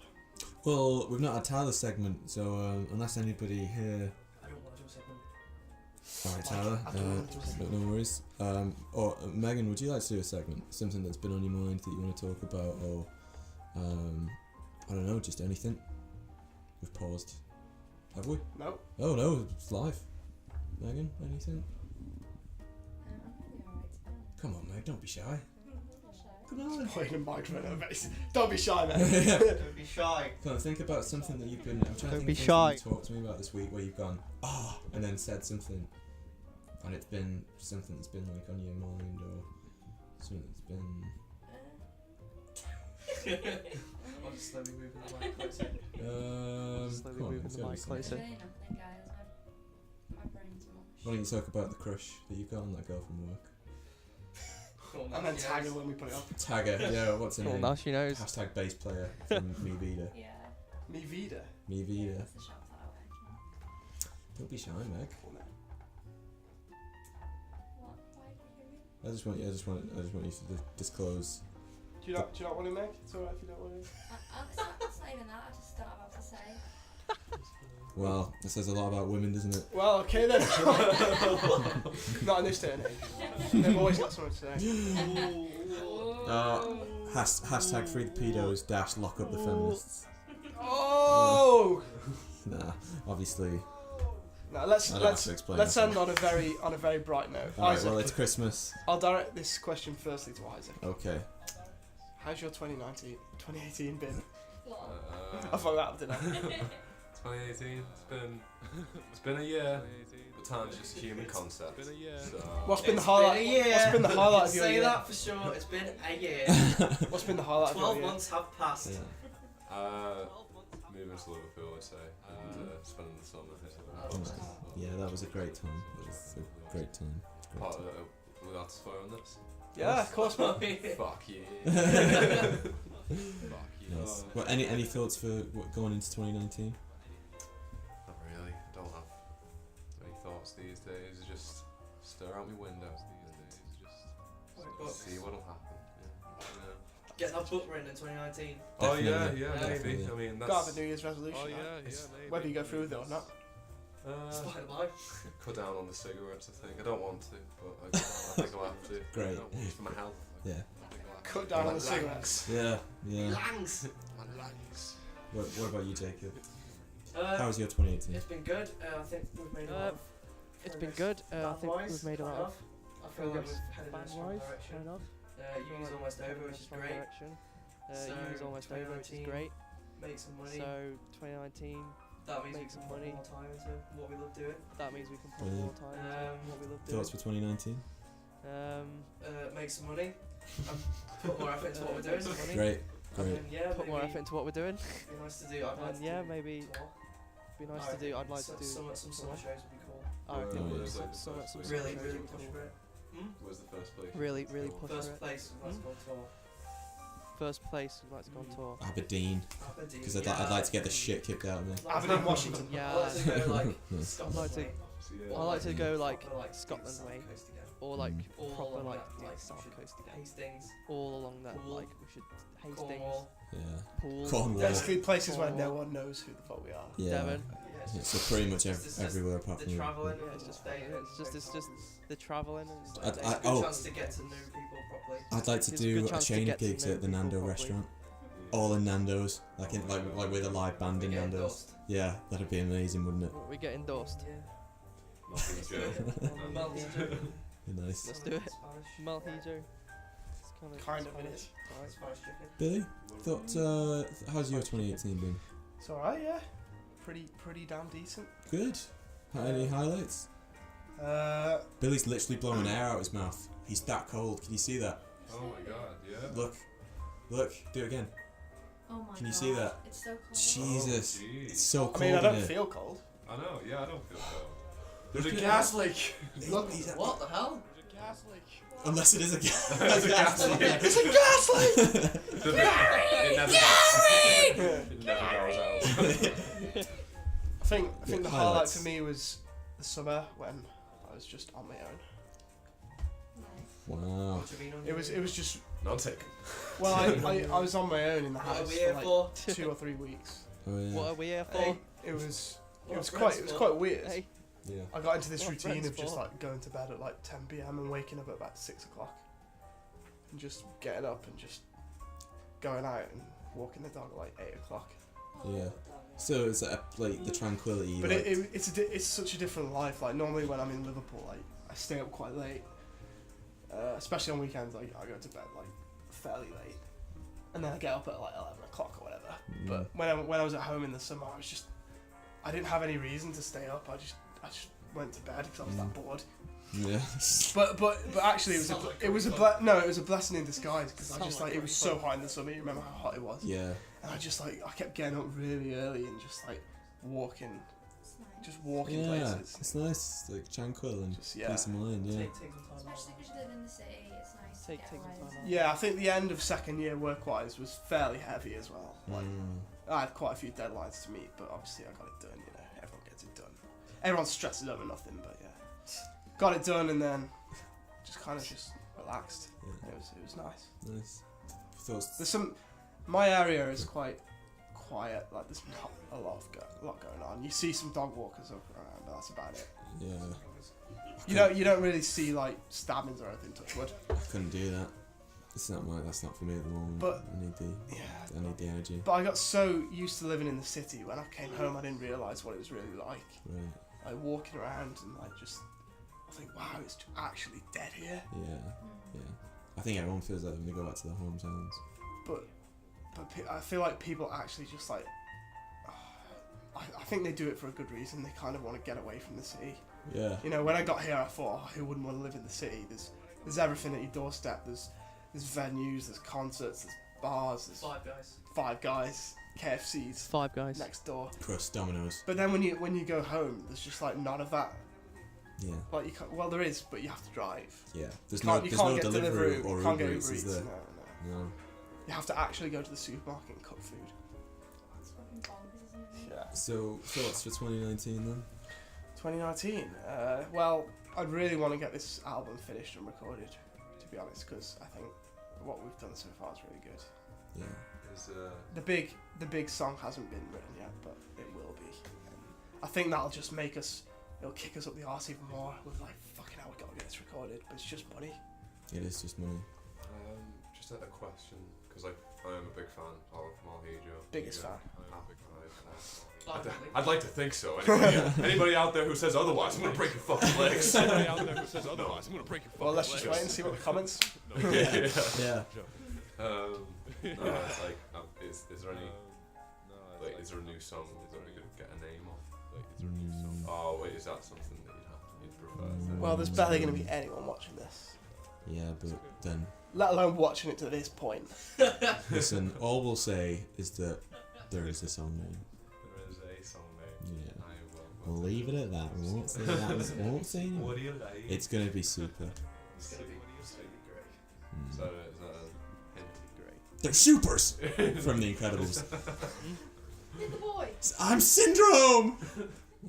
Well, we've not had Tyler's segment, so unless anybody here. I don't want to do a segment. Alright, Tyler, I don't want to do a segment. no worries. Or Megan, would you like to do a segment? Something that's been on your mind that you want to talk about, or I don't know, just anything. We've paused. Have we? No. Oh no, it's live. Megan, anything? I'm really alright, to be honest. Come on, Meg, don't be shy. I'm not shy. Come on. Pointing a microphone at her face. Don't be shy, man. Don't be shy. Come on, think about something that you've been. I'm trying to Don't think be of something shy. you talked to me about this week where you've gone, and then said something, and it's been something that's been like on your mind or something that's been. I'm just slowly moving the mic closer. Slowly Come on, moving it's the gotta be mic something. closer. Really nothing, guys. My brain's mush. Why don't you talk about the crush that you've got on that girl from work? And then tag her when we put it up. Tagger, yeah, what's her Well, name? now she knows. Hashtag bass player from Me Vida. Yeah. Me Vida. Me Vida. That's the shout out, actually. Don't be shy, Meg. What? Why did you hear me? I just want you to disclose. Do you not want to, Meg? It's alright if you don't want to. It's not even that, I just don't have what to say. Well, that says a lot about women, doesn't it? Well, okay then. Not in this day and age. They've always got something to say. Hashtag free the pedos -- lock up the feminists. Oh! Nah, obviously. No, let's I don't have to explain let's that. end on a very bright note. Alright, Isaac, well, it's Christmas. I'll direct this question firstly to Isaac. Okay. How's your 2018 been? Lol. I fucked that up, didn't I? 2018. It's been a year. But time's just a human concept. So What's been the It's highlight? been a year. What's been the highlight of your Say year? that for sure. It's been a year. What's been the highlight of your 12 year? months have passed. moving to Liverpool, I'd say, and spending the summer. Yeah, that was a great time. It was a great time. Part of it, we got to swear on this. Yeah, of course, man. Fuck yeah. Fuck yeah. Nice. Well, any thoughts for going into 2019? Not really. I don't have any thoughts these days. Just stare out my window these days. Just see what'll happen. Yeah. Get that book written in 2019. Oh yeah, Definitely. yeah, maybe. Definitely. I mean, Gotta have that's a New Year's resolution. Oh man. yeah, It's maybe. whether you go through with it or not. Spider-Man. Cut down on the cigarettes. I think I don't want to, but I think I'll have to. Great. You know, it's for my health. Yeah. I think I'll have to. Cut down My on the lungs. cigarettes. Yeah, yeah. Langs. My lungs. What about you, Jacob? How was your 2018? It's been good. I think we've made a lot of It's been progress. good. I think Band-wise, we've made a lot kind of I feel like progress we've headed in a strong band-wise, direction. kind of. Uni's almost over, which is Strong great. direction. So, Uni's almost over, which is 2019, great. Make some money. So 2019, That means make we some can put money. more time into what we love doing. That means we can put Brilliant. more time into what we love doing. Thoughts for 2019? Make some money. And put more effort into what we're doing. Money. Great, And great. then, yeah, Put more effort into what we're doing. Be nice to do. I'd like And to yeah, do maybe more. be nice to do. I'd like to do some summer shows would be cool. I reckon Oh, yeah. some Really, shows really would be push cool. for it. Where's the first place? Really push for First it. place, let's go tour. First place, we'd like to go on tour. Aberdeen, Aberdeen. because I'd like to get the shit kicked out of me. Aberdeen, Washington. Yeah. I'd like to go like Yeah. Scotland I'd like to- way. I like to go like Proper, like, Scotland South way, Coast again. or like All proper along like that, like, South we should- Coast again. Hastings, All along that, Poole, like we should Hastings, Cornwall. Yeah. Poole, Cornwall. Basically, places where no one knows who the fuck we are. Yeah. Devon. Yeah, it's Yeah, just so pretty much It's just everywhere apart the from travelling. Yeah, and it's just staying. it's just the travelling and I'd- It's a good oh. chance to get to know people properly. I'd like to It's a do good a chance to chain of get to gigs know at the people Nando properly. restaurant. All in Nandos, like with a live band in We get Nandos. endorsed. Yeah, that'd be amazing, wouldn't it? we get endorsed. Yeah. Nothing Joe. Malhijo. Be nice. Let's do it. Spanish. Malhijo. Kind of, it is. Alright. Spanish chicken. Billy, how's your 2018 been? It's alright, yeah. Pretty damn decent. Good. Any highlights? Billy's literally blowing air out his mouth. He's that cold. Can you see that? Oh my god, yeah. Look, do it again. Oh my god. Can you see that? It's so cold. Jesus, Oh, jeez. it's so cold I mean, I in don't here. feel cold. I know, yeah, I don't feel cold. There's a Look at gas leak! Look, he's at- What the hell? There's a gas leak. Unless it is a gas. There's a gas leak. It's a gas leak! It never goes out. I think Yeah, the highlight highlights. for me was the summer when I was just on my own. Wow. What do you mean on It was just Not taken. well, I was on my own in the What are house we here for like for? 2 or 3 weeks. Oh yeah. What are we here for? Hey, it was What quite for? weird. Hey, Yeah. I got into this What routine friends of just for? like going to bed at like 10 p.m. and waking up at about 6 o'clock, and just getting up and just going out and walking the dog at like 8 o'clock. Yeah. So it's like the tranquility. But like, it's such a different life. Like normally when I'm in Liverpool, like I stay up quite late, especially on weekends. Like I go to bed like fairly late, and then I get up at like 11 o'clock or whatever. But when I was at home in the summer, I didn't have any reason to stay up. I just went to bed because I was that bored. yeah. But actually it was a blessing in disguise because I Sounds just like like it was so hot in the summer. You remember how hot it was? Yeah. And I kept getting up really early and just like walking Yeah. places. It's nice, like tranquil and Just yeah. peace of mind. Yeah. Take some time Especially out. because you live in the city, it's nice Take to some get away. time out. Yeah, I think the end of second year work-wise was fairly heavy as well. Like I had quite a few deadlines to meet, but obviously I got it done. You know, everyone gets it done. Everyone stresses over nothing, but yeah, got it done and then just kind of just relaxed. Yeah. It was nice. Nice. Thoughts? There's my area is quite quiet. Like there's not a lot going on. You see some dog walkers up around, but that's about it. Yeah. You don't really see like stabbings or anything. Touch wood. I couldn't do that. That's not for me at the moment. But- I need the energy. But I got so used to living in the city. When I came home, I didn't realise what it was really like. Right. Like walking around and like just, I think, wow, it's actually dead here. Yeah. I think everyone feels like when they go back to their hometowns. But I feel like people actually just like, I think they do it for a good reason. They kind of want to get away from the city. Yeah. You know, when I got here, I thought, who wouldn't want to live in the city? There's everything at your doorstep. There's venues, there's concerts, there's bars, there's Five Guys, KFCs Five Guys. next door. Crust, Domino's. But then when you go home, there's just like none of that. Yeah. Like you can't, well, there is, but you have to drive. Yeah. There's You no can't get delivery Deliveroo, or you can't Uber get Eats, Uber is Eats. there? No. No. You have to actually go to the supermarket and cook food. It's fucking bonkers, isn't it? Yeah. So thoughts for 2019 then? 2019. Well, I'd really want to get this album finished and recorded, to be honest, because I think what we've done so far is really good. Yeah. The big song hasn't been written yet, but it will be. And I think that'll just it'll kick us up the arse even more. We're like, fucking hell, we gotta get this recorded, but it's just money. It is just money. Just a question, because I am a big fan of Malhijo. Biggest fan. I'd like to think so. Anybody out there who says otherwise, I'm gonna break your fucking legs. Anybody out there who says otherwise, I'm gonna break your fucking Well, let's just legs. wait and see what the comments. Yeah. No, it's like, is there any? No, Like, is there a new song that we could get a name off? Like, is there a new song? Oh wait, is that something that you'd prefer? Well, there's barely going to be anyone watching this. Yeah, but then Let alone watching it to this point. listen. All we'll say is that there is a song name. There is a song name. Yeah. I We'll leave it at that. We won't say that. We won't say no. What do you like? It's gonna be super. It's gonna be great. So is that a hint? Great. They're supers from The Incredibles. Hit the boy. I'm Syndrome.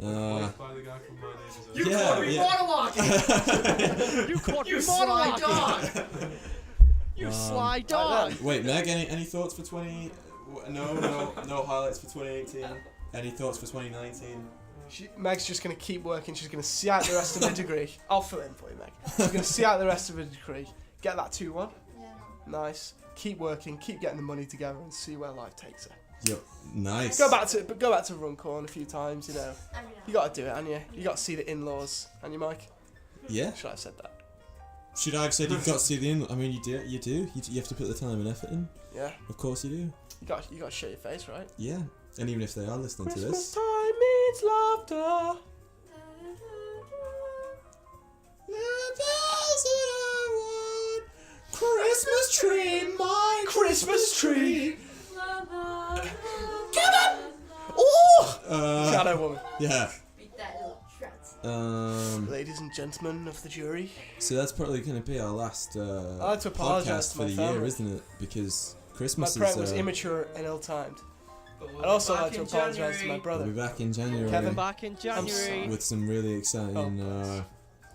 Voiced by the guy from My Name Is You Yeah, caught me yeah. monologuing! You caught You me sly monologuing. dog! You sly dog. Wait, Meg, any thoughts for 20? No highlights for 2018. Any thoughts for 2019? Meg's just going to keep working. She's going to see out the rest of her degree. I'll fill in for you, Meg. She's going to see out the rest of her degree. Get that 2-1. Yeah. Nice. Keep working. Keep getting the money together and see where life takes her. Yep, nice. Go back to Runcorn a few times. You know, Every now you got to do it, haven't you? You got to see the in-laws, and you, Mike. Yeah. Should I have said that? Should I have said you've got to see the in? I mean, you do. You have to put the time and effort in. Yeah. Of course you do. You got to show your face, right? Yeah. And even if they are listening to Christmas this. time means laughter. Christmas tree, my Christmas tree. Oh! Oh! Shadow Woman. Yeah. Beat that little trat. Ladies and gentlemen of the jury. So that's probably going to be our last I'd like to apologise podcast to for my the family. year, isn't it? Because My Christmas prank is. was immature and ill-timed. But we'll I'd be also back like to in apologise to my January. brother. We'll be back in January Kevin. Back in sorry. January. with some really exciting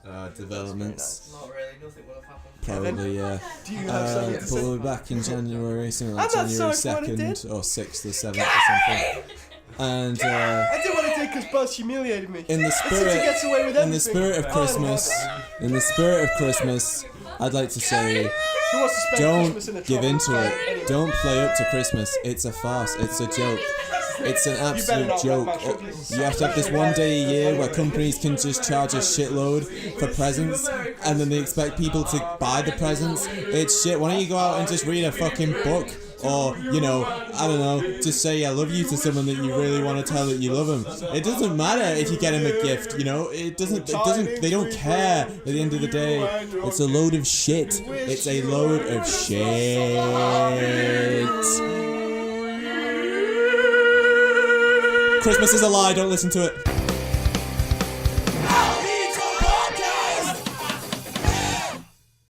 That's developments. Not really, nothing will have happened. Probably, yeah. Do you have something to But say? we'll be back in January, something like I'm not January sorry for what I 2nd did. or 6th or 7th or something. And I did what I did because Buzz humiliated me. in the He spirit, gets away with in the everything. spirit of Oh, Christmas, I'd like to say, Who wants to spend don't Christmas in a give tropical into it. anyway. Don't play up to Christmas. It's a farce. It's a joke. It's an You better absolute not joke. wreck my trip. You have to have this one day a year where companies can just charge a shitload for presents, and then they expect people to buy the presents. It's shit. Why don't you go out and just read a fucking book? Or, you know, I don't know, just say I love you to someone that you really want to tell that you love them. It doesn't matter if you get them a gift, you know, they don't care at the end of the day. It's a load of shit. It's a load of shit. Christmas is a lie, don't listen to it.